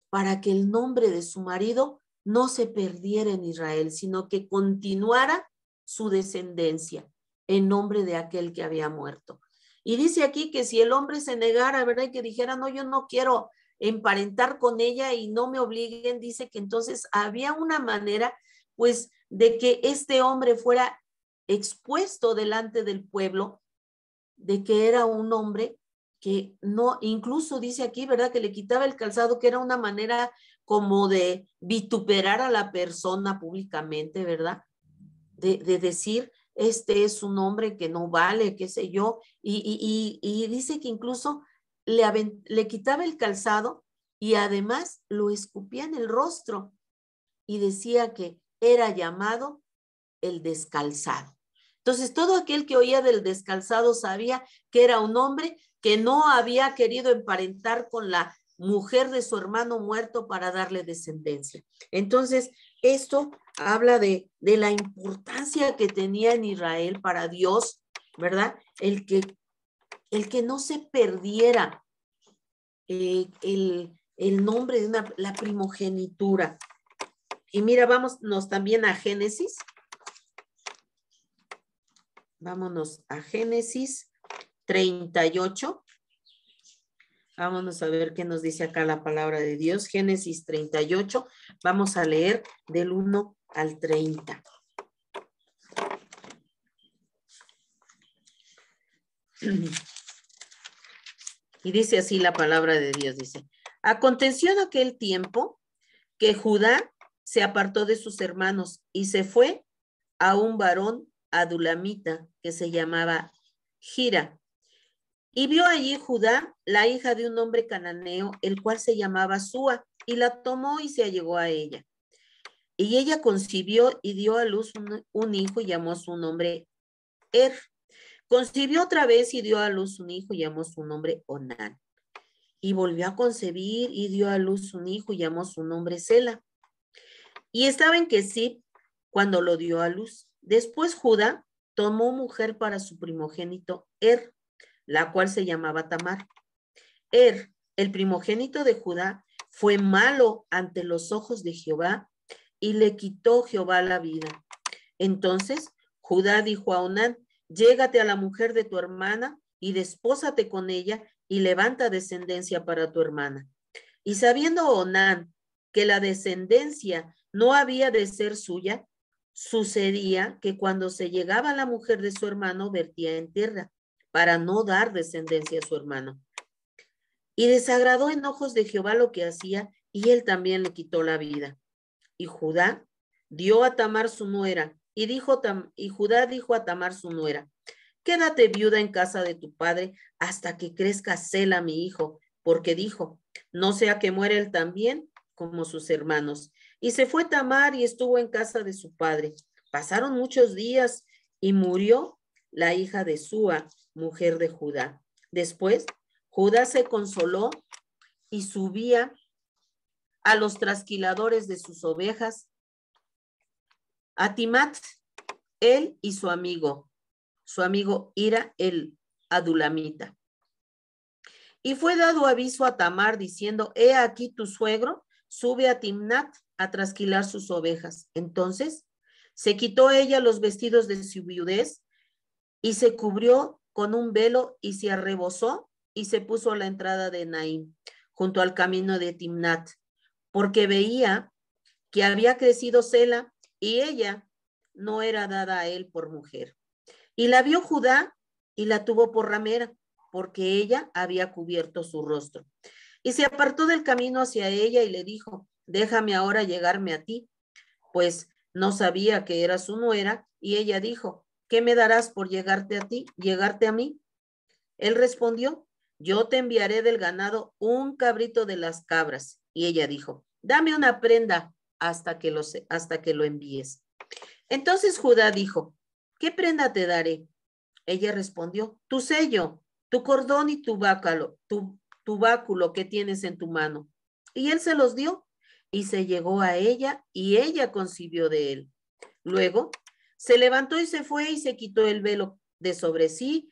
Speaker 1: para que el nombre de su marido no se perdiera en Israel, sino que continuara su descendencia en nombre de aquel que había muerto. Y dice aquí que si el hombre se negara, ¿verdad? Y que dijera, no, yo no quiero emparentar con ella y no me obliguen, dice que entonces había una manera, pues, de que este hombre fuera expuesto delante del pueblo, de que era un hombre que no, incluso dice aquí, ¿verdad? Que le quitaba el calzado, que era una manera como de vituperar a la persona públicamente, ¿verdad? De decir, este es un hombre que no vale, qué sé yo, y dice que incluso le quitaba el calzado y además lo escupía en el rostro y decía que era llamado el descalzado. Entonces, todo aquel que oía del descalzado sabía que era un hombre que no había querido emparentar con la mujer de su hermano muerto para darle descendencia. Entonces, esto habla de la importancia que tenía en Israel para Dios, ¿verdad? El que no se perdiera el nombre de la primogenitura. Y mira, vámonos también a Génesis. Vámonos a Génesis 38. Vámonos a ver qué nos dice acá la palabra de Dios. Génesis 38. Vamos a leer del 1 al 30. Y dice así la palabra de Dios, dice: aconteció en aquel tiempo que Judá se apartó de sus hermanos y se fue a un varón adulamita que se llamaba Gira. Y vio allí Judá la hija de un hombre cananeo, el cual se llamaba Súa, y la tomó y se allegó a ella. Y ella concibió y dio a luz un hijo y llamó su nombre Concibió otra vez y dio a luz un hijo y llamó su nombre Onán. Y volvió a concebir y dio a luz un hijo y llamó su nombre Sela. Y estaba en Kesib cuando lo dio a luz. Después Judá tomó mujer para su primogénito la cual se llamaba Tamar. El primogénito de Judá, fue malo ante los ojos de Jehová y le quitó Jehová la vida. Entonces Judá dijo a Onán: llégate a la mujer de tu hermana y despósate con ella y levanta descendencia para tu hermana. Y sabiendo Onán que la descendencia no había de ser suya, sucedía que cuando se llegaba a la mujer de su hermano vertía en tierra para no dar descendencia a su hermano. Y desagradó en ojos de Jehová lo que hacía, y él también le quitó la vida. Y Judá dio a Tamar su nuera, y Judá dijo a Tamar su nuera: quédate viuda en casa de tu padre hasta que crezca Sela mi hijo, porque dijo: no sea que muera él también como sus hermanos. Y se fue Tamar y estuvo en casa de su padre. Pasaron muchos días y murió la hija de Súa, mujer de Judá. Después Judá se consoló y subía a los trasquiladores de sus ovejas, a Timat, él y su amigo Ira el adulamita. Y fue dado aviso a Tamar diciendo: he aquí tu suegro sube a Timnat a trasquilar sus ovejas. Entonces se quitó ella los vestidos de su viudez y se cubrió con un velo y se arrebozó y se puso a la entrada de Naim, junto al camino de Timnat, porque veía que había crecido Sela y ella no era dada a él por mujer. Y la vio Judá y la tuvo por ramera, porque ella había cubierto su rostro. Y se apartó del camino hacia ella y le dijo: déjame ahora llegarme a ti, pues no sabía que era su nuera. Y ella dijo: ¿qué me darás por llegarte a mí? Él respondió: yo te enviaré del ganado un cabrito de las cabras. Y ella dijo: dame una prenda hasta que lo envíes. Entonces Judá dijo: ¿qué prenda te daré? Ella respondió: tu sello, tu cordón y tu báculo que tienes en tu mano. Y él se los dio y se llegó a ella y ella concibió de él. Luego se levantó y se fue y se quitó el velo de sobre sí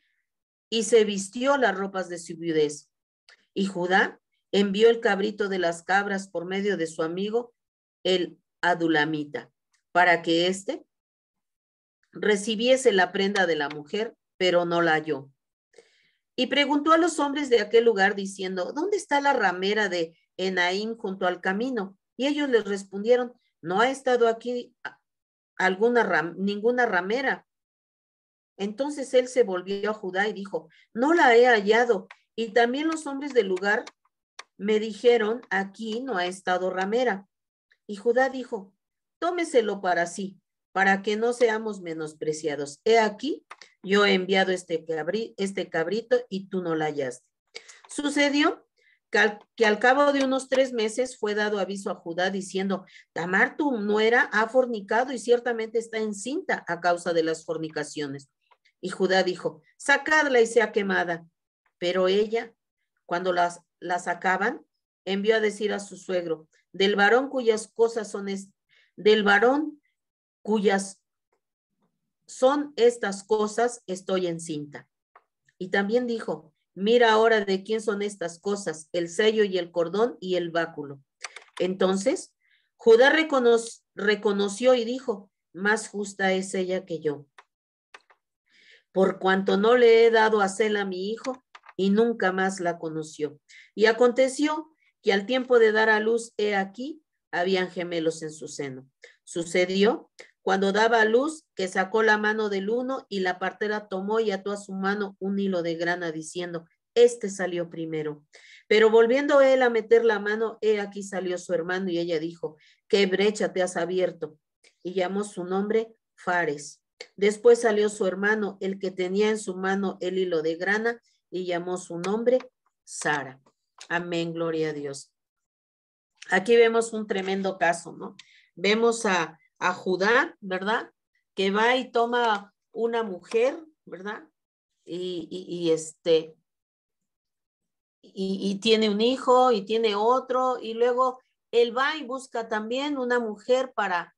Speaker 1: y se vistió las ropas de su viudez. Y Judá envió el cabrito de las cabras por medio de su amigo, el adulamita, para que éste recibiese la prenda de la mujer, pero no la halló. Y preguntó a los hombres de aquel lugar diciendo, ¿dónde está la ramera de Enaim junto al camino? Y ellos les respondieron, no ha estado aquí ninguna ramera. Entonces él se volvió a Judá y dijo, no la he hallado. Y también los hombres del lugar me dijeron, aquí no ha estado ramera. Y Judá dijo, tómeselo para sí, para que no seamos menospreciados. He aquí, yo he enviado este cabrito y tú no la hallaste. Sucedió que al cabo de unos 3 meses fue dado aviso a Judá diciendo, Tamar, tu nuera, ha fornicado y ciertamente está encinta a causa de las fornicaciones. Y Judá dijo, sacadla y sea quemada. Pero ella, cuando la sacaban, envió a decir a su suegro, del varón cuyas cosas son del varón cuyas son estas cosas, estoy encinta. Y también dijo, mira ahora de quién son estas cosas, el sello y el cordón y el báculo. Entonces, Judá reconoció y dijo, más justa es ella que yo, por cuanto no le he dado a Sela mi hijo, y nunca más la conoció. Y aconteció que al tiempo de dar a luz, he aquí, habían gemelos en su seno. Sucedió cuando daba a luz que sacó la mano del uno y la partera tomó y ató a su mano un hilo de grana diciendo, este salió primero. Pero volviendo él a meter la mano, he aquí salió su hermano y ella dijo, ¿qué brecha te has abierto? Y llamó su nombre Fares. Después salió su hermano, el que tenía en su mano el hilo de grana, y llamó su nombre Sara. Amén, gloria a Dios. Aquí vemos un tremendo caso, ¿no? Vemos a Judá, ¿verdad? Que va y toma una mujer, ¿verdad? Y tiene un hijo y tiene otro, y luego él va y busca también una mujer para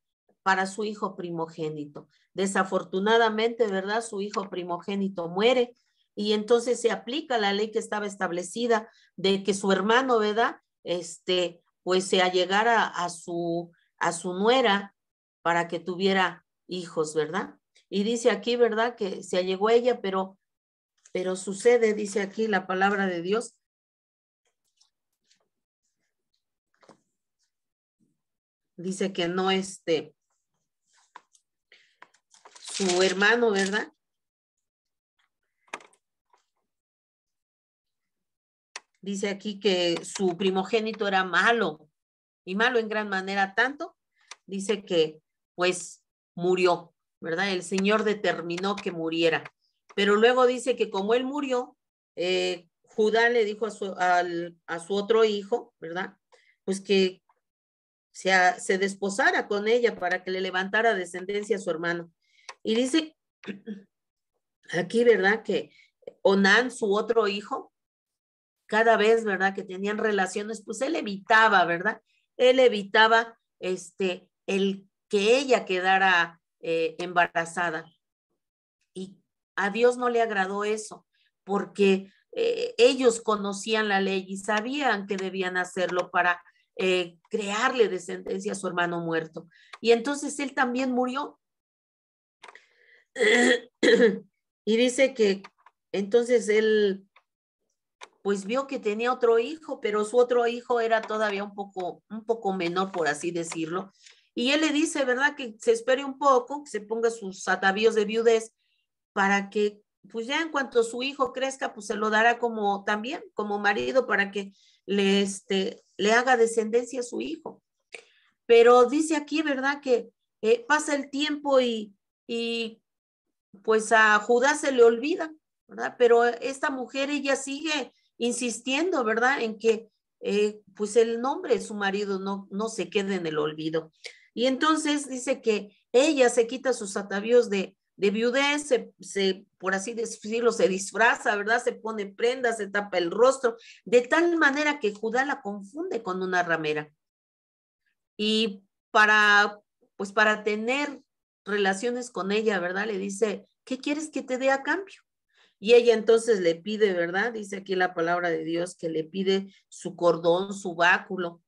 Speaker 1: su hijo primogénito. Desafortunadamente, ¿verdad? Su hijo primogénito muere y entonces se aplica la ley que estaba establecida de que su hermano, ¿verdad? Pues se allegara a su nuera para que tuviera hijos, ¿verdad? Y dice aquí, ¿verdad? Que se allegó a ella, pero sucede, dice aquí la palabra de Dios, dice que no, su hermano, ¿verdad? Dice aquí que su primogénito era malo, y malo en gran manera tanto, dice que pues murió, ¿verdad? El Señor determinó que muriera, pero luego dice que como él murió, Judá le dijo a su otro hijo, ¿verdad? Pues que se desposara con ella para que le levantara descendencia a su hermano. Y dice aquí, ¿verdad? Que Onán, su otro hijo, cada vez, ¿verdad? Que tenían relaciones, pues él evitaba, ¿verdad? Él evitaba el que ella quedara embarazada. Y a Dios no le agradó eso, porque ellos conocían la ley y sabían que debían hacerlo para crearle descendencia a su hermano muerto. Y entonces él también murió. Y dice que entonces él pues vio que tenía otro hijo, pero su otro hijo era todavía un poco menor, por así decirlo. Y él le dice, ¿verdad? Que se espere un poco, que se ponga sus atavíos de viudez para que, pues ya en cuanto su hijo crezca, pues se lo dará como también, como marido, para que le haga descendencia a su hijo. Pero dice aquí, ¿verdad? Que pasa el tiempo y pues a Judá se le olvida, ¿verdad? Pero esta mujer, ella sigue insistiendo, ¿verdad? En que pues el nombre de su marido no se quede en el olvido. Y entonces dice que ella se quita sus atavíos de viudez, por así decirlo, se disfraza, ¿verdad? Se pone prendas, se tapa el rostro, de tal manera que Judá la confunde con una ramera. Y pues para tener relaciones con ella, ¿verdad? Le dice, ¿qué quieres que te dé a cambio? Y ella entonces le pide, ¿verdad? Dice aquí la palabra de Dios que le pide su cordón, su báculo.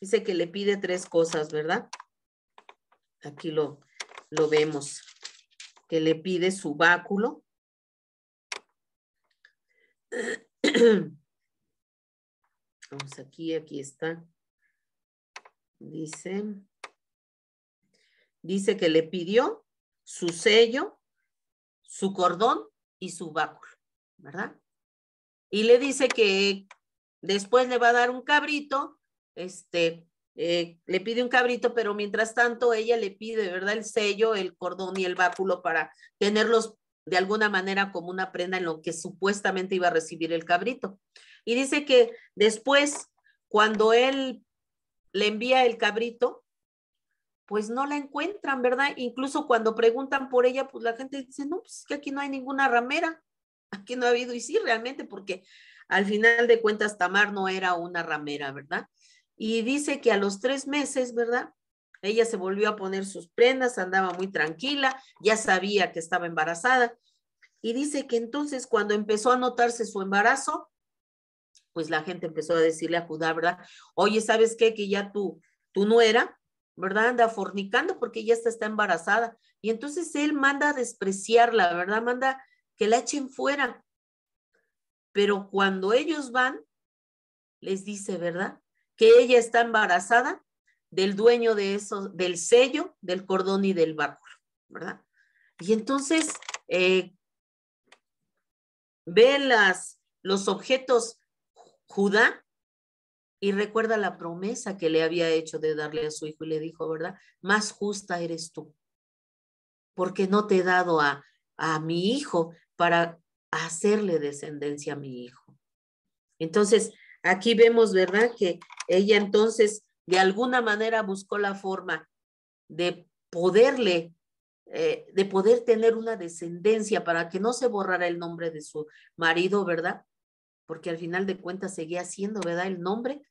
Speaker 1: Dice que le pide 3 cosas, ¿verdad? Aquí lo vemos, que le pide su báculo. Vamos aquí está. Dice que le pidió su sello, su cordón y su báculo, ¿verdad? Y le dice que después le va a dar un cabrito, le pide un cabrito, pero mientras tanto ella le pide, ¿verdad? El sello, el cordón y el báculo para tenerlos de alguna manera como una prenda en lo que supuestamente iba a recibir el cabrito. Y dice que después, cuando él le envía el cabrito, pues no la encuentran, ¿verdad? Incluso cuando preguntan por ella, pues la gente dice, no, pues es que aquí no hay ninguna ramera, aquí no ha habido, y sí, realmente, porque al final de cuentas Tamar no era una ramera, ¿verdad? Y dice que a los 3 meses, ¿verdad? Ella se volvió a poner sus prendas, andaba muy tranquila, ya sabía que estaba embarazada, y dice que entonces cuando empezó a notarse su embarazo, pues la gente empezó a decirle a Judá, ¿verdad? Oye, ¿sabes qué? Que ya tu nuera, ¿verdad? Anda fornicando porque ya está embarazada. Y entonces él manda a despreciarla, ¿verdad? Manda que la echen fuera. Pero cuando ellos van, les dice, ¿verdad? Que ella está embarazada del dueño de eso, del sello, del cordón y del báculo, ¿verdad? Y entonces ve los objetos Judá y recuerda la promesa que le había hecho de darle a su hijo y le dijo, ¿verdad? Más justa eres tú, porque no te he dado a mi hijo para hacerle descendencia a mi hijo. Entonces, aquí vemos, ¿verdad? Que ella entonces de alguna manera buscó la forma de poder tener una descendencia para que no se borrara el nombre de su marido, ¿verdad? Porque al final de cuentas seguía siendo, ¿verdad? El nombre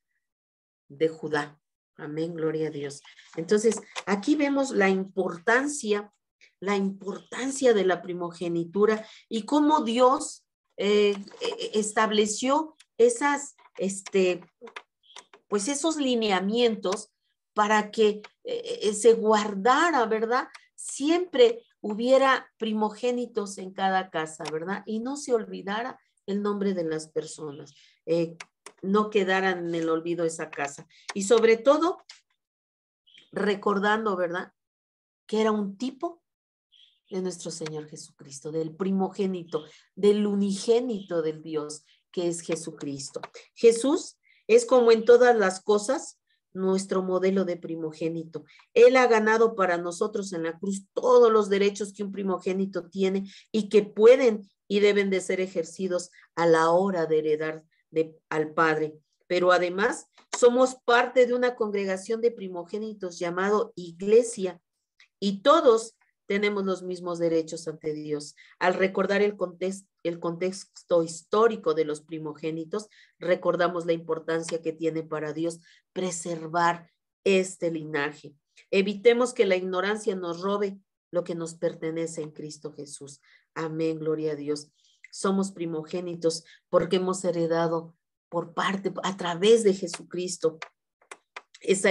Speaker 1: de Judá. Amén, gloria a Dios. Entonces, aquí vemos la importancia de la primogenitura y cómo Dios estableció pues esos lineamientos para que se guardara, ¿verdad? Siempre hubiera primogénitos en cada casa, ¿verdad? Y no se olvidara el nombre de las personas, no quedaran en el olvido esa casa. Y sobre todo, recordando, ¿verdad? Que era un tipo de nuestro Señor Jesucristo, del primogénito, del unigénito del Dios, que es Jesucristo. Jesús es, como en todas las cosas, nuestro modelo de primogénito. Él ha ganado para nosotros en la cruz todos los derechos que un primogénito tiene y que pueden y deben de ser ejercidos a la hora de heredar al Padre. Pero además somos parte de una congregación de primogénitos llamado Iglesia, y todos tenemos los mismos derechos ante Dios. Al recordar el contexto histórico de los primogénitos, recordamos la importancia que tiene para Dios preservar este linaje. Evitemos que la ignorancia nos robe lo que nos pertenece en Cristo Jesús. Amén, gloria a Dios. Somos primogénitos porque hemos heredado a través de Jesucristo, esa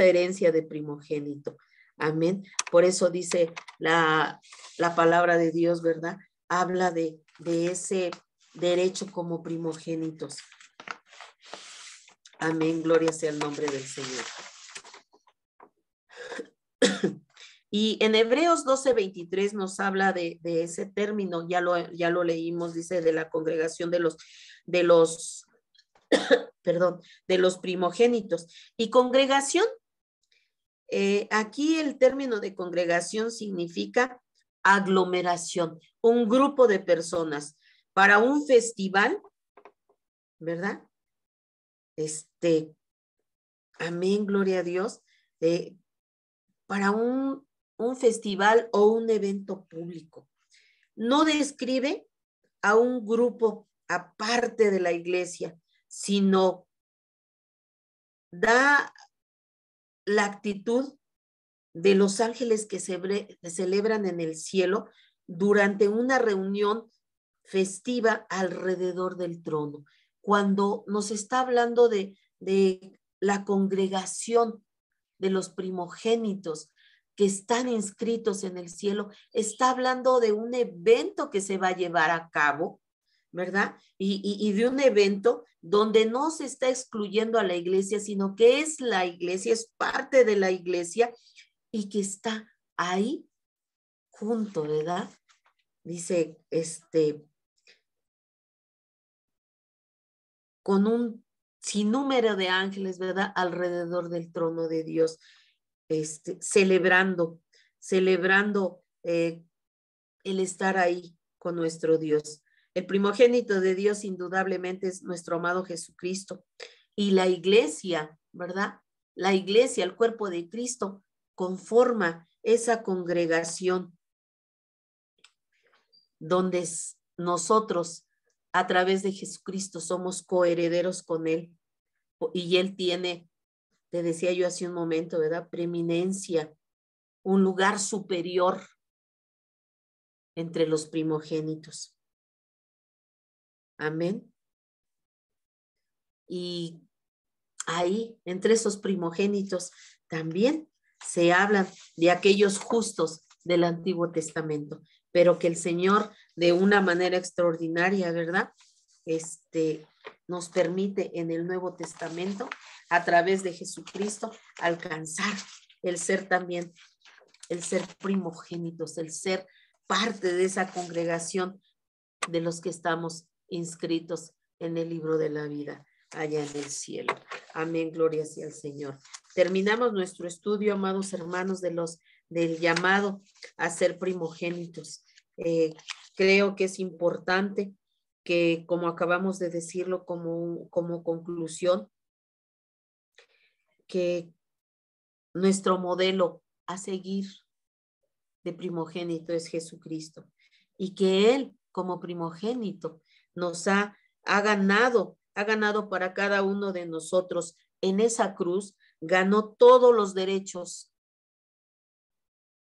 Speaker 1: herencia de primogénito. Amén. Por eso dice la palabra de Dios, ¿verdad? Habla de ese derecho como primogénitos. Amén. Gloria sea el nombre del Señor. Y en Hebreos 12:23 nos habla de ese término, ya lo leímos, dice de la congregación de los primogénitos. Y congregación, aquí el término de congregación significa aglomeración, un grupo de personas para un festival, ¿verdad? Amén, gloria a Dios, para un festival o un evento público. No describe a un grupo aparte de la iglesia, sino da la actitud de los ángeles que se celebran en el cielo durante una reunión festiva alrededor del trono. Cuando nos está hablando de la congregación de los primogénitos que están inscritos en el cielo, está hablando de un evento que se va a llevar a cabo, ¿verdad? Y de un evento donde no se está excluyendo a la iglesia, sino que es la iglesia, es parte de la iglesia y que está ahí junto, ¿verdad? Dice, con un sinnúmero de ángeles, ¿verdad? Alrededor del trono de Dios, celebrando el estar ahí con nuestro Dios. El primogénito de Dios indudablemente es nuestro amado Jesucristo. Y la iglesia, ¿verdad? La iglesia, el cuerpo de Cristo, conforma esa congregación donde nosotros, a través de Jesucristo, somos coherederos con Él. Y Él tiene, te decía yo hace un momento, ¿verdad? Preeminencia, un lugar superior entre los primogénitos. Amén. Y ahí, entre esos primogénitos, también se hablan de aquellos justos del Antiguo Testamento, pero que el Señor, de una manera extraordinaria, ¿verdad? Nos permite en el Nuevo Testamento, a través de Jesucristo, alcanzar el ser también, el ser primogénitos, el ser parte de esa congregación de los que estamos inscritos en el libro de la vida allá en el cielo. Amén, gloria sea al Señor. Terminamos nuestro estudio, amados hermanos, del llamado a ser primogénitos. Creo que es importante que, como acabamos de decirlo como conclusión, que nuestro modelo a seguir de primogénito es Jesucristo y que Él, como primogénito, nos ha ganado para cada uno de nosotros en esa cruz, ganó todos los derechos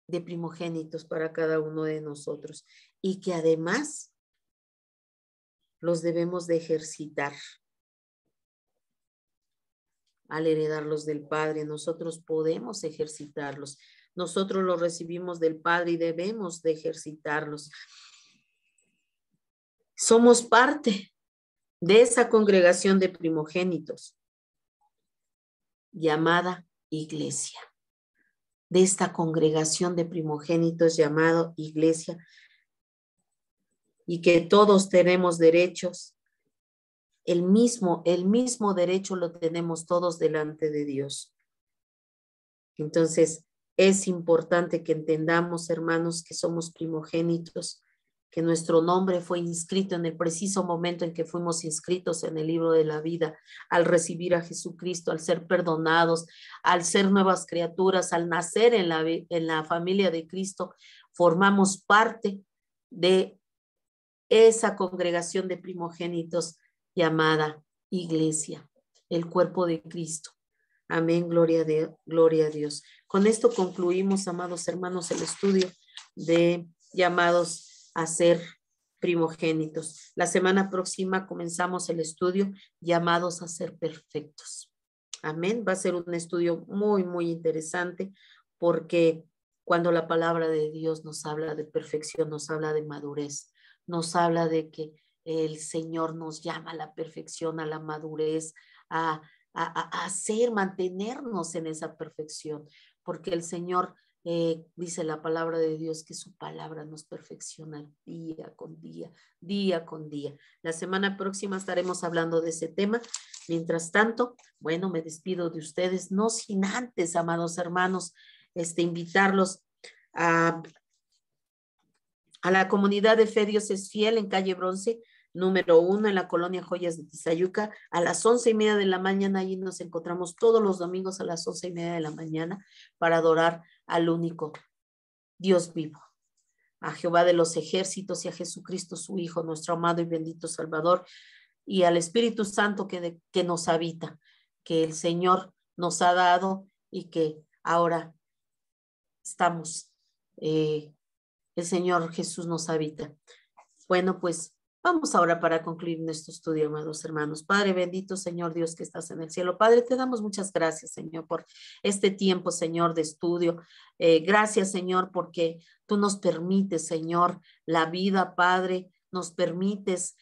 Speaker 1: de primogénitos para cada uno de nosotros y que además los debemos de ejercitar al heredarlos del Padre. Nosotros podemos ejercitarlos. Nosotros los recibimos del Padre y debemos de ejercitarlos. Somos parte de esa congregación de primogénitos llamada iglesia, de esta congregación de primogénitos llamado iglesia, y que todos tenemos derechos, el mismo derecho lo tenemos todos delante de Dios. Entonces, es importante que entendamos, hermanos, que somos primogénitos, que nuestro nombre fue inscrito en el preciso momento en que fuimos inscritos en el libro de la vida, al recibir a Jesucristo, al ser perdonados, al ser nuevas criaturas, al nacer en la familia de Cristo, formamos parte de esa congregación de primogénitos llamada iglesia, el cuerpo de Cristo. Amén, gloria a Dios. Con esto concluimos, amados hermanos, el estudio de llamados a ser primogénitos. La semana próxima comenzamos el estudio llamados a ser perfectos. Amén. Va a ser un estudio muy, muy interesante porque cuando la palabra de Dios nos habla de perfección, nos habla de madurez, nos habla de que el Señor nos llama a la perfección, a la madurez, a hacer, mantenernos en esa perfección, porque el Señor dice la palabra de Dios que su palabra nos perfecciona día con día, día con día. La semana próxima estaremos hablando de ese tema. Mientras tanto, bueno, me despido de ustedes, no sin antes, amados hermanos, invitarlos a la comunidad de Fe Dios es Fiel en calle Bronce, número 1, en la colonia Joyas de Tizayuca, a las 11:30 de la mañana. Allí nos encontramos todos los domingos a las 11:30 de la mañana para adorar al único Dios vivo, a Jehová de los ejércitos y a Jesucristo su Hijo, nuestro amado y bendito Salvador, y al Espíritu Santo que nos habita, que el Señor nos ha dado y que ahora estamos, el Señor Jesús nos habita. Bueno, pues Vamos ahora para concluir nuestro estudio, amados hermanos. Padre bendito, Señor Dios que estás en el cielo. Padre, te damos muchas gracias, Señor, por este tiempo, Señor, de estudio. Gracias, Señor, porque tú nos permites, Señor, la vida, Padre. Nos permites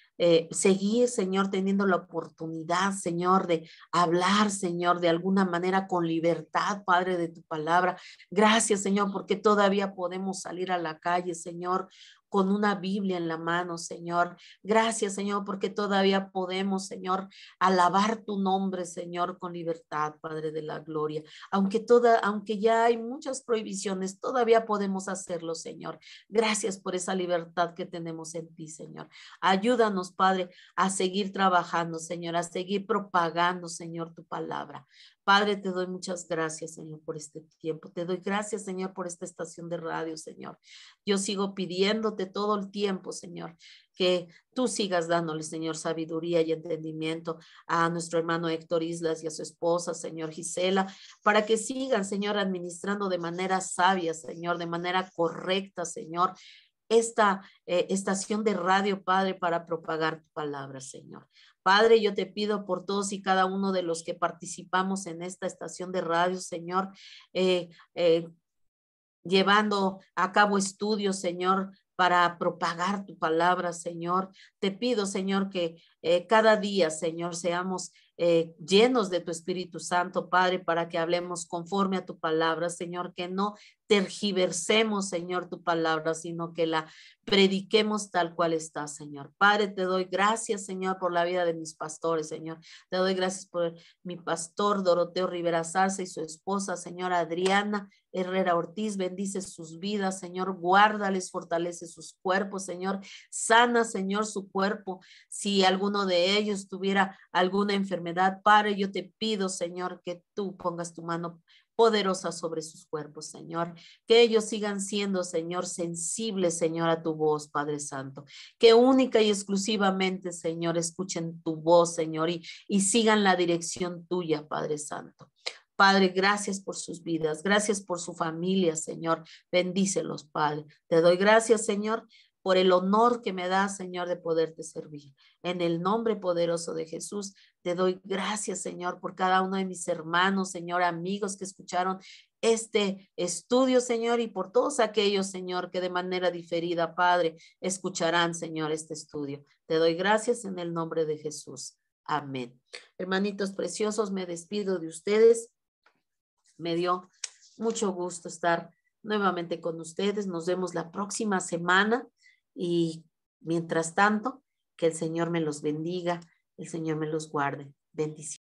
Speaker 1: seguir, Señor, teniendo la oportunidad, Señor, de hablar, Señor, de alguna manera con libertad, Padre, de tu palabra. Gracias, Señor, porque todavía podemos salir a la calle, Señor, con una Biblia en la mano, Señor. Gracias, Señor, porque todavía podemos, Señor, alabar tu nombre, Señor, con libertad, Padre de la gloria. Aunque ya hay muchas prohibiciones, todavía podemos hacerlo, Señor. Gracias por esa libertad que tenemos en ti, Señor. Ayúdanos, Padre, a seguir trabajando, Señor, a seguir propagando, Señor, tu palabra. Padre, te doy muchas gracias, Señor, por este tiempo. Te doy gracias, Señor, por esta estación de radio, Señor. Yo sigo pidiéndote todo el tiempo, Señor, que tú sigas dándole, Señor, sabiduría y entendimiento a nuestro hermano Héctor Islas y a su esposa, Señor Gisela, para que sigan, Señor, administrando de manera sabia, Señor, de manera correcta, Señor, esta estación de radio, Padre, para propagar tu palabra, Señor. Padre, yo te pido por todos y cada uno de los que participamos en esta estación de radio, Señor, eh, eh, llevando a cabo estudios, Señor, para propagar tu palabra, Señor. Te pido, Señor, que cada día, Señor, seamos llenos de tu Espíritu Santo, Padre, para que hablemos conforme a tu palabra, Señor, que no tergiversemos, Señor, tu palabra, sino que la prediquemos tal cual está, Señor. Padre, te doy gracias, Señor, por la vida de mis pastores, Señor. Te doy gracias por mi pastor Doroteo Rivera Zarza y su esposa, señora Adriana Herrera Ortiz. Bendice sus vidas, Señor. Guárdales, fortalece sus cuerpos, Señor. Sana, Señor, su cuerpo. Si alguno de ellos tuviera alguna enfermedad, Padre, yo te pido, Señor, que tú pongas tu mano poderosa sobre sus cuerpos, Señor. Que ellos sigan siendo, Señor, sensibles, Señor, a tu voz, Padre Santo. Que única y exclusivamente, Señor, escuchen tu voz, Señor, y sigan la dirección tuya, Padre Santo. Padre, gracias por sus vidas, gracias por su familia, Señor. Bendícelos, Padre. Te doy gracias, Señor, por el honor que me da, Señor, de poderte servir. En el nombre poderoso de Jesús, te doy gracias, Señor, por cada uno de mis hermanos, Señor, amigos que escucharon este estudio, Señor, y por todos aquellos, Señor, que de manera diferida, Padre, escucharán, Señor, este estudio. Te doy gracias en el nombre de Jesús. Amén. Hermanitos preciosos, me despido de ustedes. Me dio mucho gusto estar nuevamente con ustedes. Nos vemos la próxima semana y mientras tanto, que el Señor me los bendiga, el Señor me los guarde. Bendiciones.